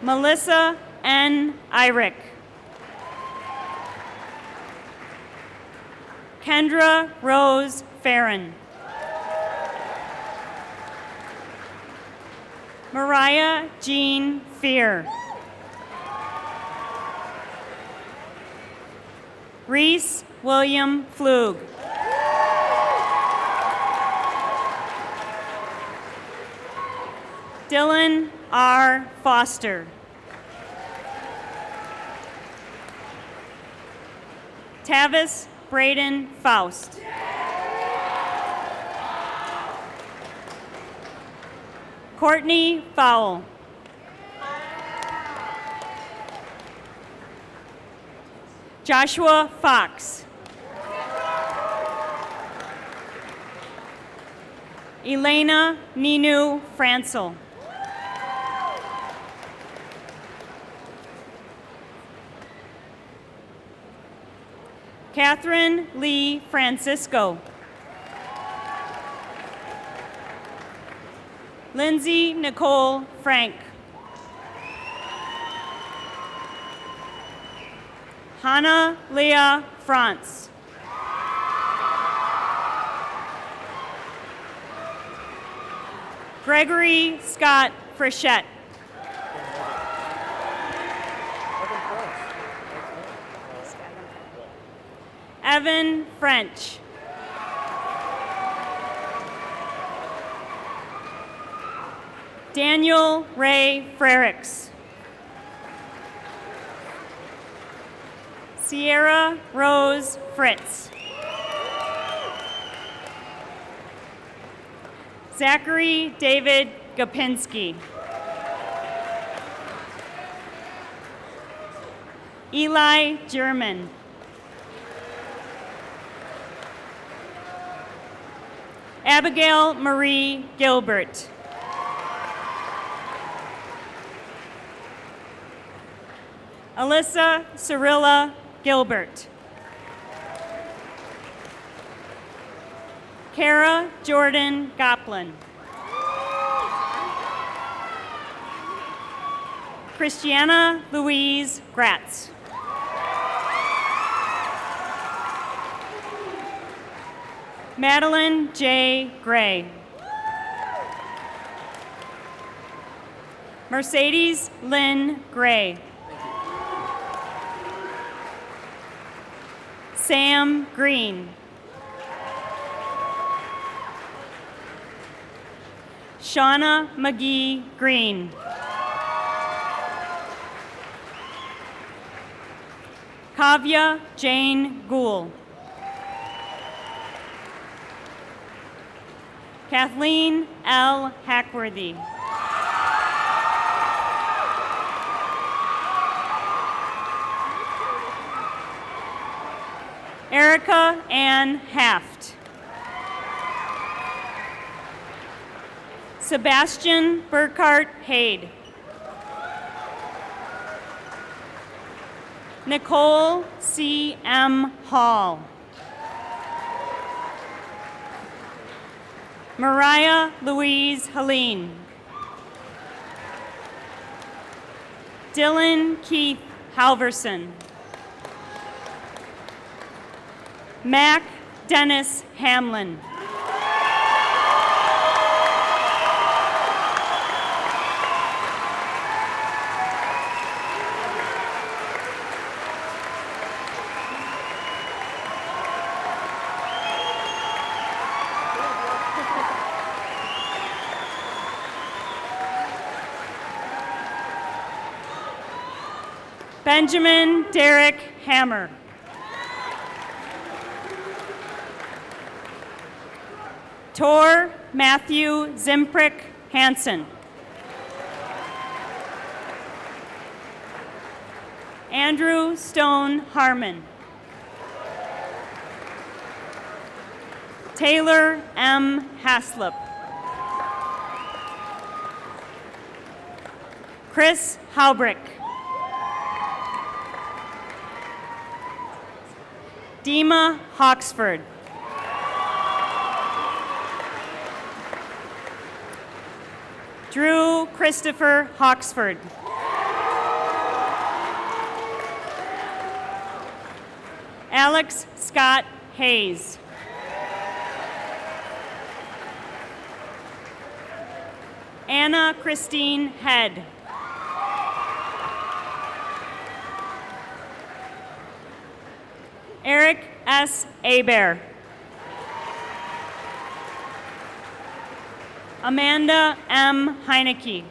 Melissa N. Irick. Kendra Rose Farron. Mariah Jean Fear. Reese William Flug. Dylan R. Foster. Tavis Braden Faust. Courtney Fowle. Joshua Fox. Elena Ninu Francel. Catherine Lee Francisco. Lindsay Nicole Frank. Hannah Leah France. Gregory Scott Frechette. Evan French. Daniel Ray Frericks. Sierra Rose Fritz. Zachary David Gopinski. Eli German. Abigail Marie Gilbert. Alyssa Cyrilla Gilbert. Kara Jordan Goplin. Christiana Louise Gratz. Madeline J. Gray. Mercedes Lynn Gray. Sam Green. Shauna McGee Green. Kavya Jane Gould. Kathleen L. Hackworthy. Erica Ann Haft. Sebastian Burkhart Haid. Nicole C. M. Hall. Mariah Louise Helene. Dylan Keith Halverson. Mac Dennis Hamlin. Benjamin Derek Hammer. Tor Matthew Zimprick Hansen. Andrew Stone Harmon. Taylor M. Haslip. Chris Haubrick. Dima Hawksford. Drew Christopher Hawksford. Alex Scott Hayes. Anna Christine Head. Eric S. Abear. Amanda M. Heineke.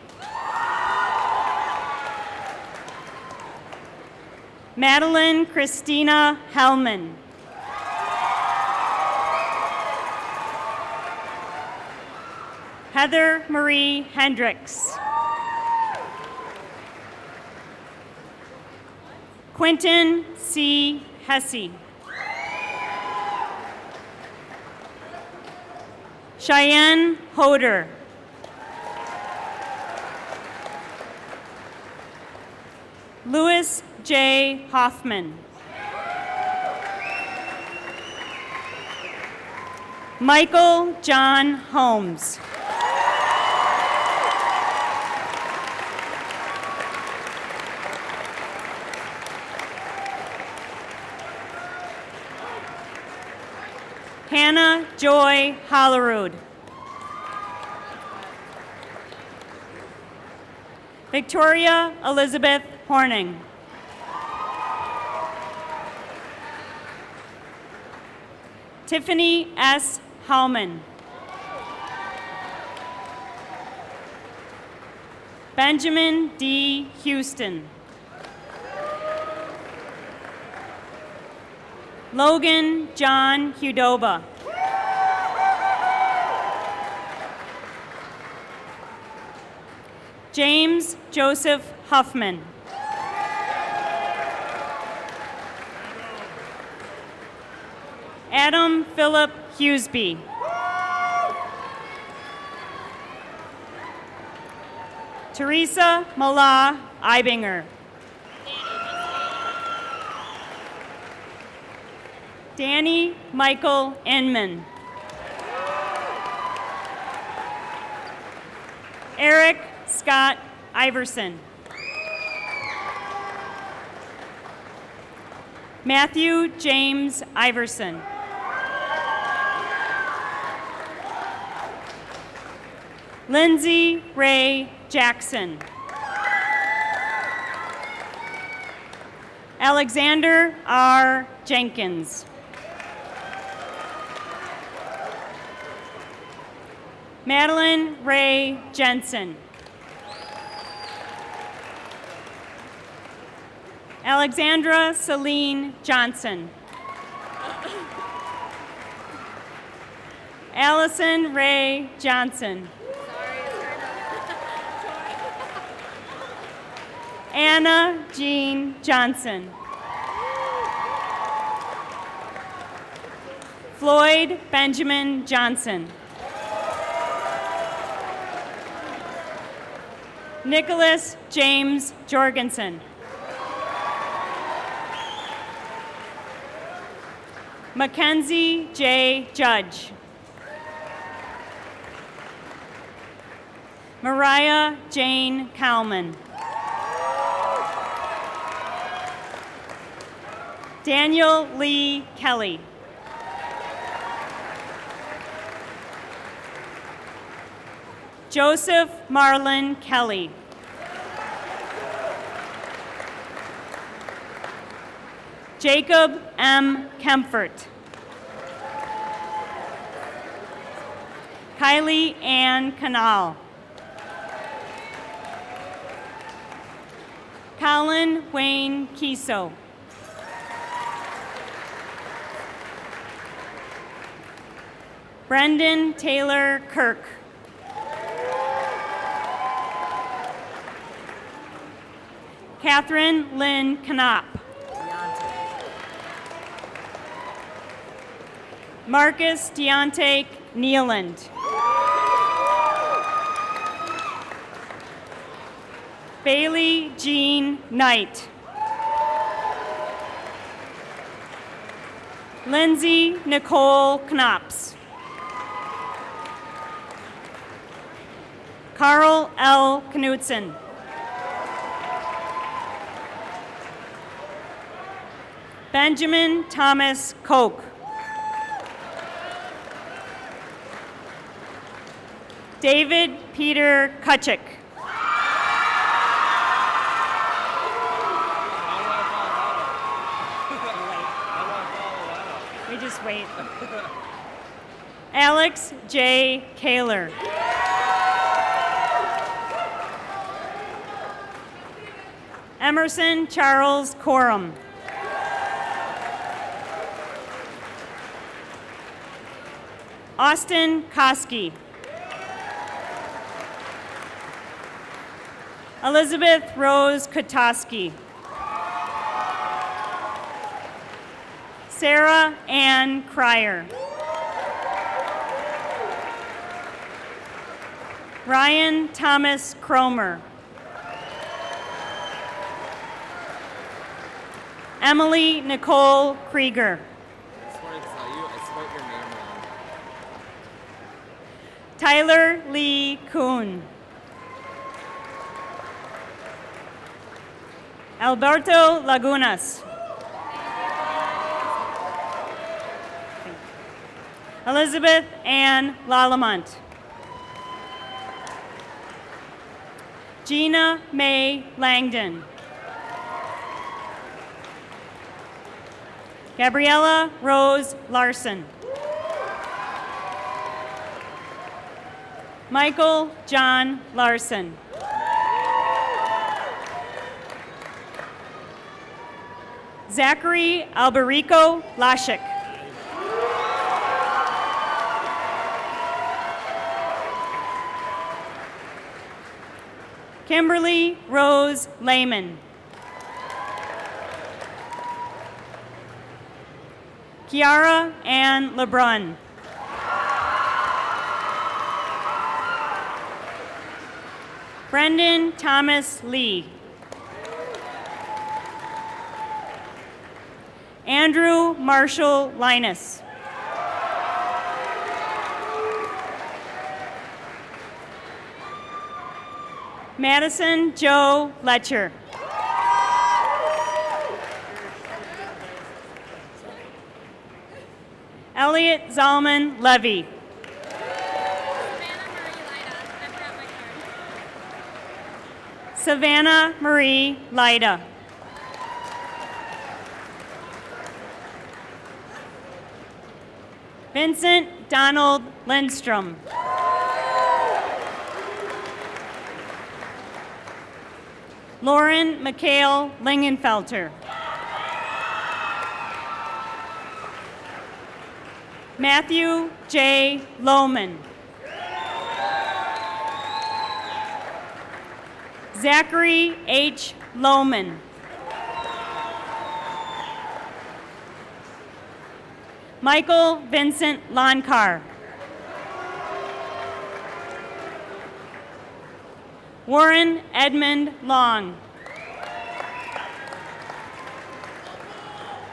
Madeline Christina Hellman. Heather Marie Hendricks. Quentin C. Hesse. Cheyenne Hoder. Louis J. Hoffman. Michael John Holmes. Hannah Joy Hollerud. Victoria Elizabeth Horning. Tiffany S. Hallman. Benjamin D. Houston. Logan John Hudoba. James Joseph Huffman. Adam Philip Hughesby. Teresa Mala Eibinger. Danny Michael Inman. Eric Scott Iverson. Matthew James Iverson. Lindsay Ray Jackson. Alexander R. Jenkins. Madeline Ray Jensen. Alexandra Celine Johnson. Allison Ray Johnson. Anna Jean Johnson. Floyd Benjamin Johnson. Nicholas James Jorgensen. Mackenzie J. Judge. Mariah Jane Kalman. Daniel Lee Kelly. Joseph Marlon Kelly. Jacob M. Kempfert. Kylie Ann Canal. Colin Wayne Kiso. Brendan Taylor Kirk. Catherine Lynn Knopp. Marcus Deontay Nealand. Bailey Jean Knight. Lindsay Nicole Knops. Carl L. Knutson. Benjamin Thomas Koch. David Peter Kutchik. We just wait. Alex J. Kaler. Emerson Charles Coram. Austin Koski. Elizabeth Rose Kotoski. Sarah Ann Cryer. Ryan Thomas Cromer. Emily Nicole Krieger. I just wanted to tell you, I spelled your name wrong. Tyler Lee Kuhn. Alberto Lagunas. Elizabeth Ann Lalamont. Gina May Langdon. Gabriella Rose Larson. Michael John Larson. Zachary Alberico Lashik. Kimberly Rose Lehman. Kiara Ann LeBrun. Brendan Thomas Lee. Andrew Marshall Linus. Madison Joe Letcher. Elliot Zalman Levy. Savannah Marie Lida. Vincent Donald Lindstrom. Lauren McHale Lingenfelter. Matthew J. Lohman. Zachary H. Lohman. Michael Vincent Lonkar. Warren Edmund Long.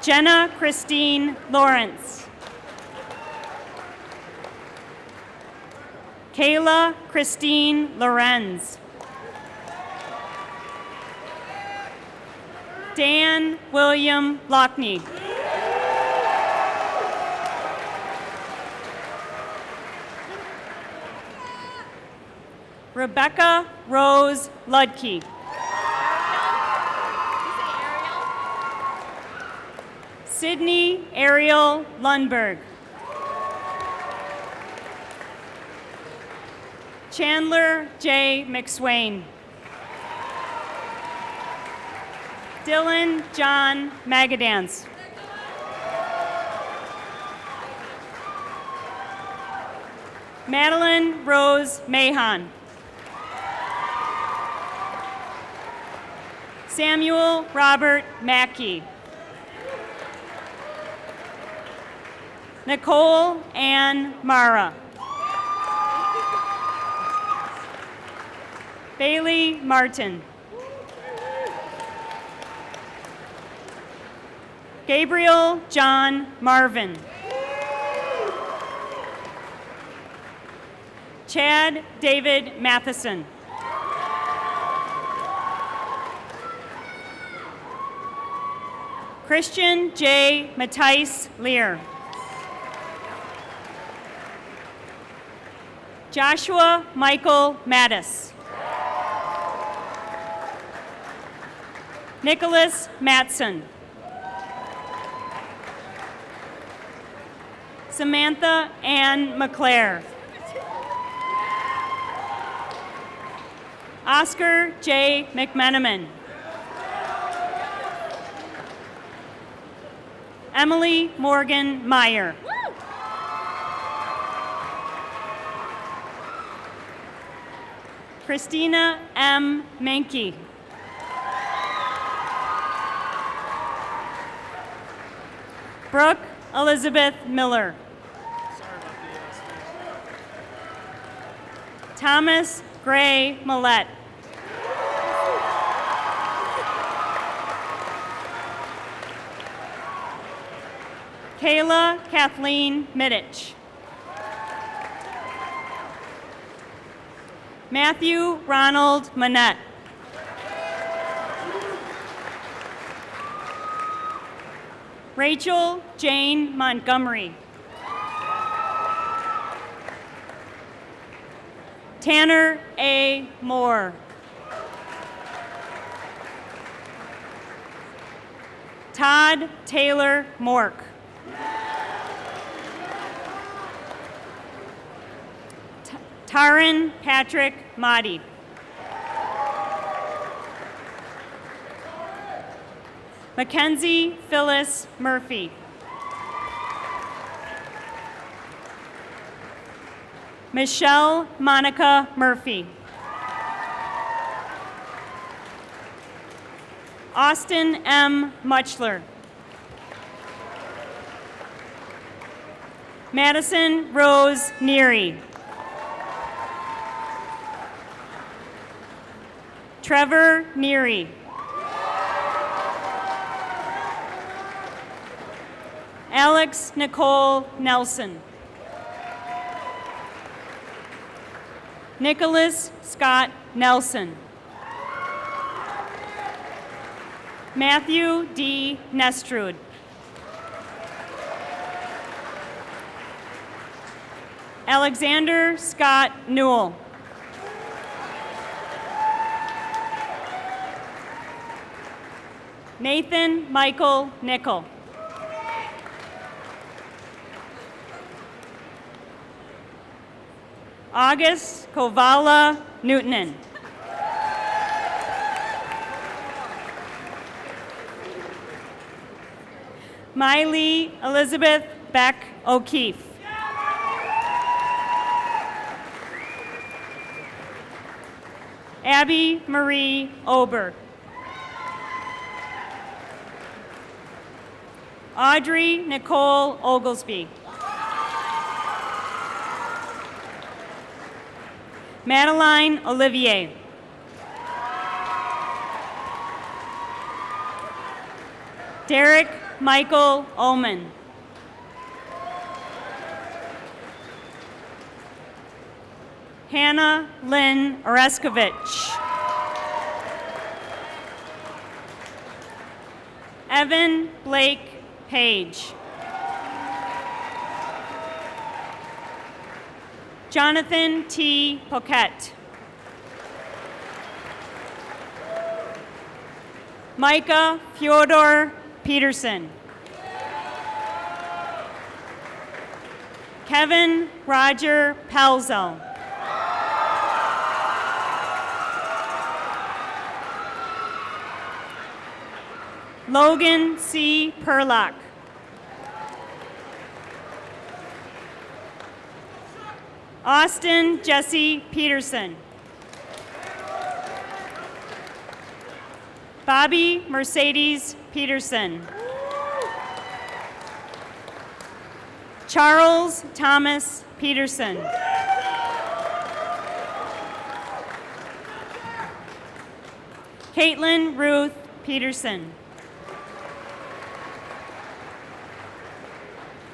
Jenna Christine Lawrence. Kayla Christine Lorenz. Dan William Lockney. Rebecca Rose Ludke. Sydney Ariel Lundberg. Chandler J. McSwain. Dylan John Magadance. Madeline Rose Mahan. Samuel Robert Mackey. Nicole Ann Mara. Bailey Martin. Gabriel John Marvin. Chad David Matheson. Christian J. Matthijs Lear. Joshua Michael Mattis. Nicholas Matson. Samantha Ann McClare. Oscar J. McMenamin. Emily Morgan Meyer. Christina M. Menke. Brooke Elizabeth Miller. Thomas Gray Millette. Kayla Kathleen Middich. Matthew Ronald Manette. Rachel Jane Montgomery. Tanner A. Moore. Todd Taylor Mork. Taran Patrick Mahdi. Mackenzie Phyllis Murphy. Michelle Monica Murphy. Austin M. Muchler. Madison Rose Neary. Trevor Neary. Alex Nicole Nelson. Nicholas Scott Nelson. Matthew D. Nestrud. Alexander Scott Newell. Nathan Michael Nickel. August Kovala Newtonen. Miley Elizabeth Beck O'Keefe. Abby Marie Ober. Audrey Nicole Oglesby. Madeline Olivier. Derek Michael Ullman. Hannah Lynn Oreskovich. Evan Blake Page. Jonathan T. Poquette. Micah Fyodor Peterson. Kevin Roger Pelzo. Logan C. Perlock. Austin Jesse Peterson. Bobby Mercedes Peterson. Charles Thomas Peterson. Caitlin Ruth Peterson.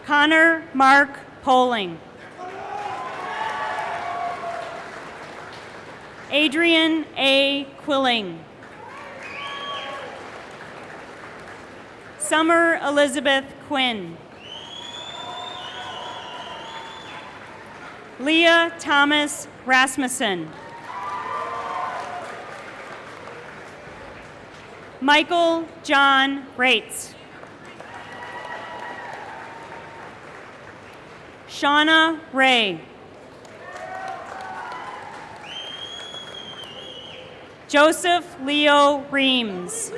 Connor Mark Poling. Adrian A. Quilling. Summer Elizabeth Quinn. Leah Thomas Rasmussen. Michael John Rates. Shauna Ray. Joseph Leo Reams.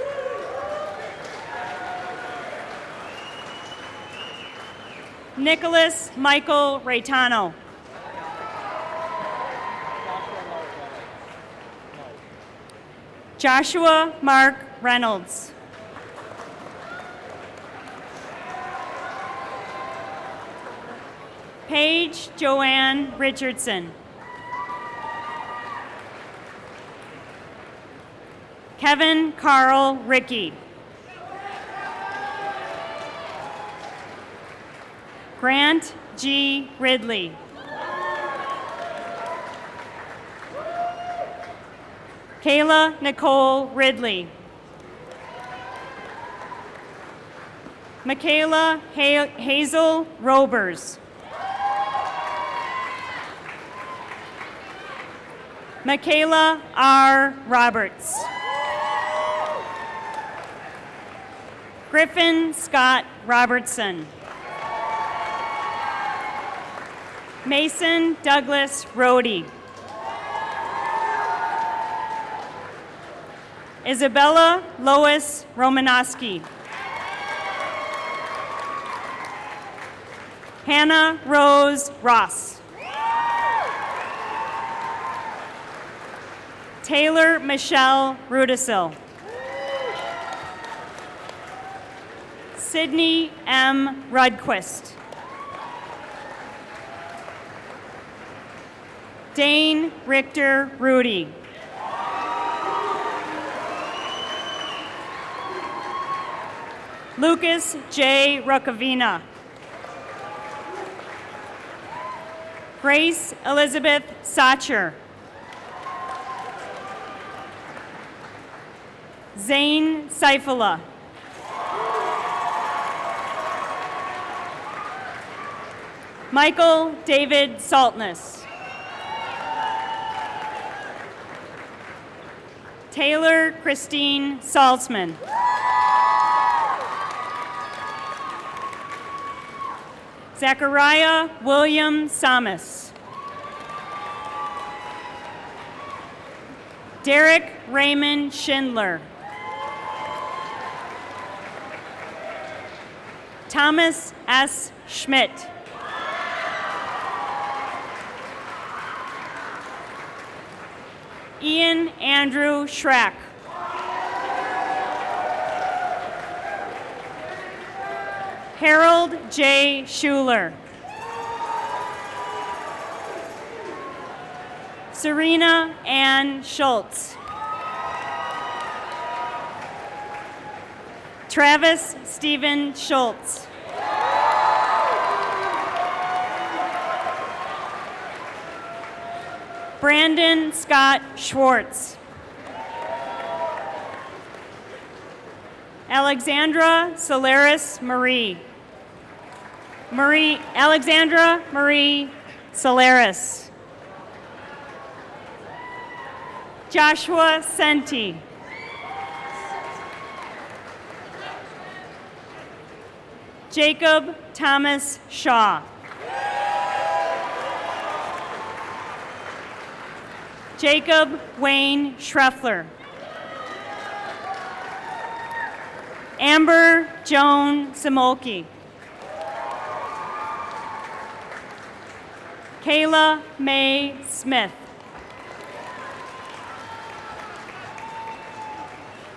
Nicholas Michael Raytano. Joshua Mark Reynolds. Paige Joanne Richardson. Kevin Carl Rickey. Grant G. Ridley. Kayla Nicole Ridley. Michaela Hazel Robers. Michaela R. Roberts. Griffin Scott Robertson. Mason Douglas Rohde. Isabella Lois Romanowski. Hannah Rose Ross. Taylor Michelle Rudisil. Sydney M. Rudquist. Dane Richter Rudy. Lucas J. Rukavina. Grace Elizabeth Sacher. Zane Seifula. Michael David Saltness. Taylor Christine Salzman. Zachariah William Samus. Derek Raymond Schindler. Thomas S. Schmidt. Ian Andrew Schrack. Harold J. Schuler. Serena Ann Schultz. Travis Stephen Schultz. Brandon Scott Schwartz. Alexandra Solaris Marie. Alexandra Marie Solaris. Joshua Senti. Jacob Thomas Shaw. Jacob Wayne Schreffler. Amber Joan Simolke. Kayla Mae Smith.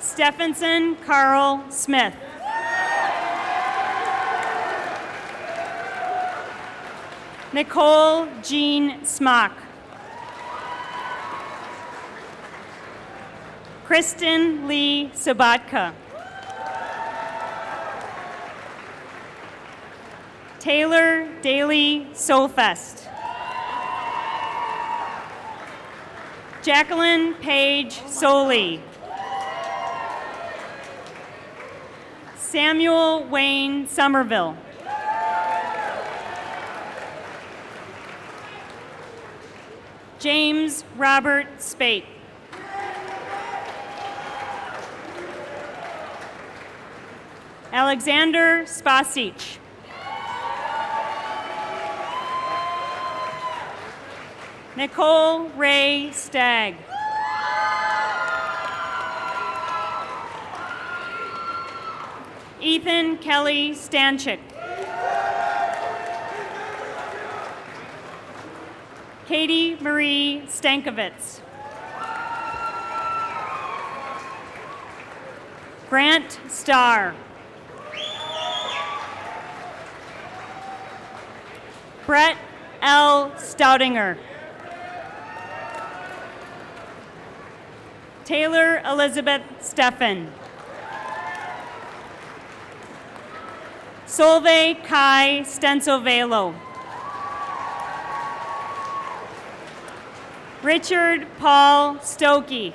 Stephenson Carl Smith. Nicole Jean Smock. Kristen Lee Sabatka. Taylor Daly Solfest. Jacqueline Page Soley. Samuel Wayne Somerville. James Robert Spate. Alexander Spasic. Nicole Ray Stagg. Ethan Kelly Stanchik. Katie Marie Stankovitz. Grant Starr. Brett L. Stoutinger. Taylor Elizabeth Steffen. Solveig Kai Stensovelo. Richard Paul Stokey.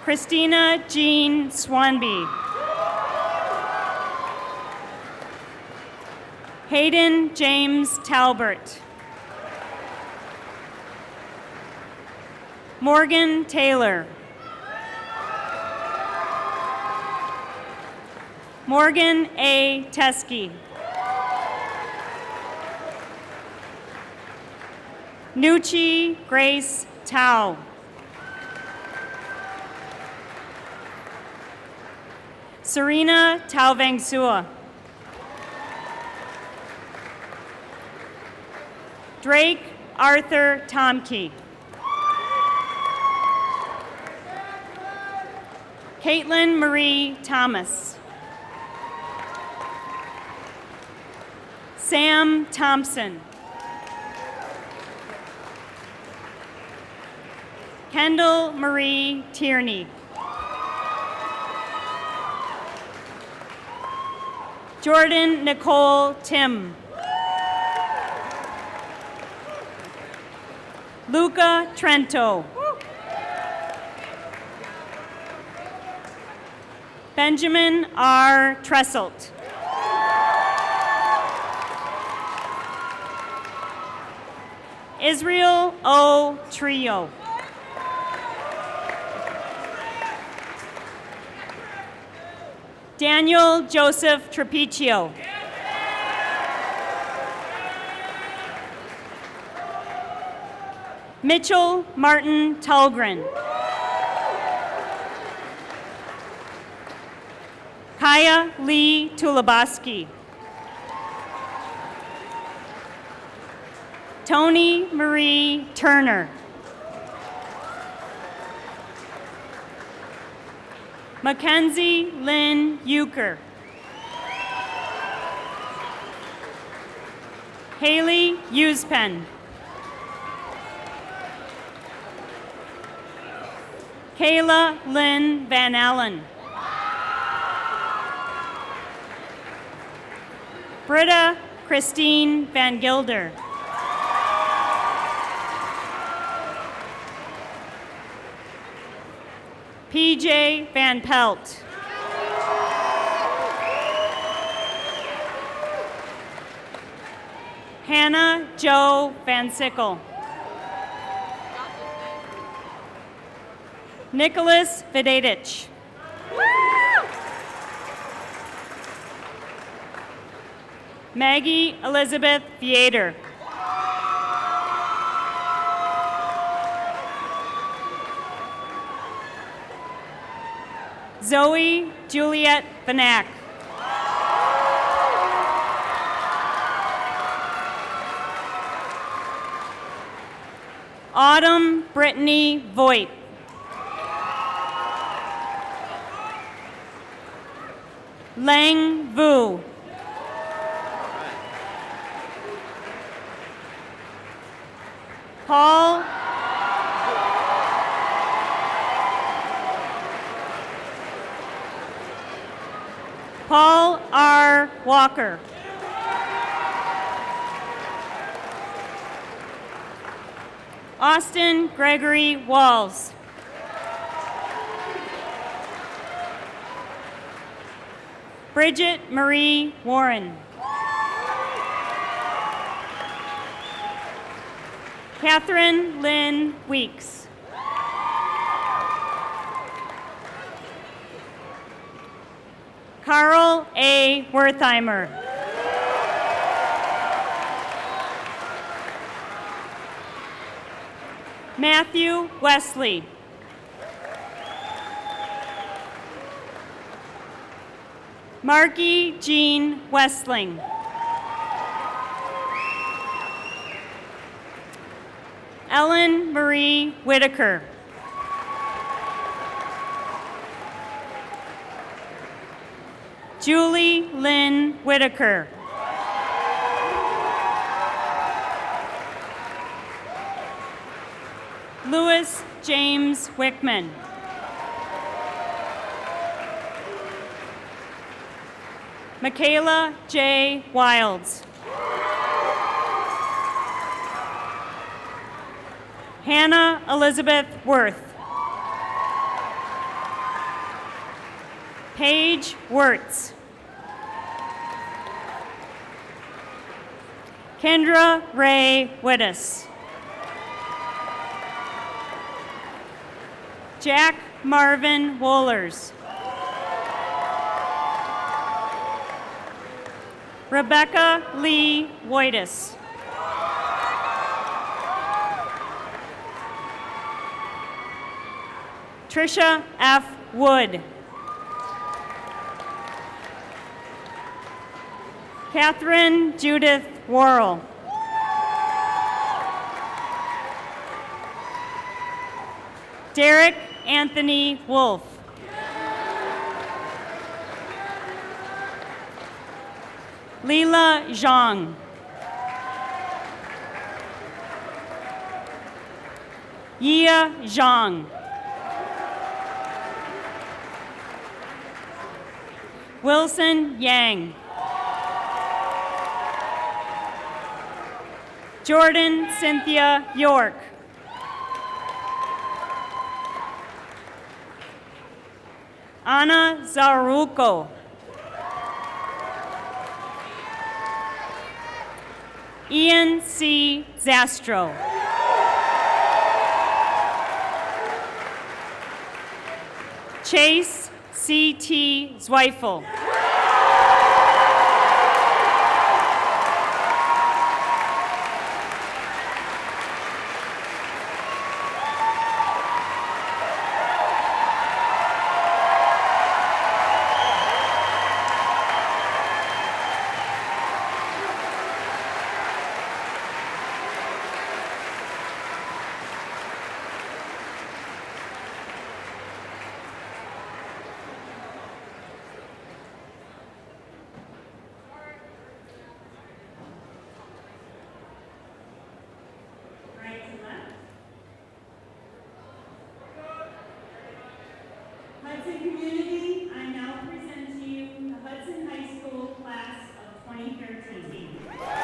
Christina Jean Swanby. Hayden James Talbert. Morgan Taylor. Morgan A. Teskey. Nucci Grace Tao. Serena Tauvangsua. Drake Arthur Tomke. Caitlin Marie Thomas. Sam Thompson. Kendall Marie Tierney. Jordan Nicole Tim. Luca Trento. Benjamin R. Tresselt. Israel O. Trio. Daniel Joseph Trapicio. Mitchell Martin Tulgren. Kaya Lee Tulabaski. Tony Marie Turner. Mackenzie Lynn Euchre. Haley Uspen. Kayla Lynn Van Allen. Britta Christine Van Gilder. PJ Van Pelt. Hannah Jo Van Sickle. Nicholas Vidadich. Maggie Elizabeth Vieter. Zoe Juliet Vanak. Autumn Brittany Voigt. Lang Vu. Paul R. Walker. Austin Gregory Walls. Bridget Marie Warren. Catherine Lynn Weeks. Carl A. Wertheimer. Matthew Wesley. Marky Jean Westling. Ellen Marie Whitaker. Julie Lynn Whitaker. Louis James Wickman. Michaela J. Wilds. Hannah Elizabeth Worth. Paige Wirtz. Kendra Ray Wittes. Jack Marvin Wohlers. Rebecca Lee Woitis. Trisha F. Wood. Catherine Judith Worrell. Derek Anthony Wolf. Leela Zhang. Yia Zhang. Wilson Yang. Jordan Cynthia York. Ana Zaruco. Ian C. Zastro. Chase C.T. Zweifel. Hudson community, I now present to you the Hudson High School class of 2013.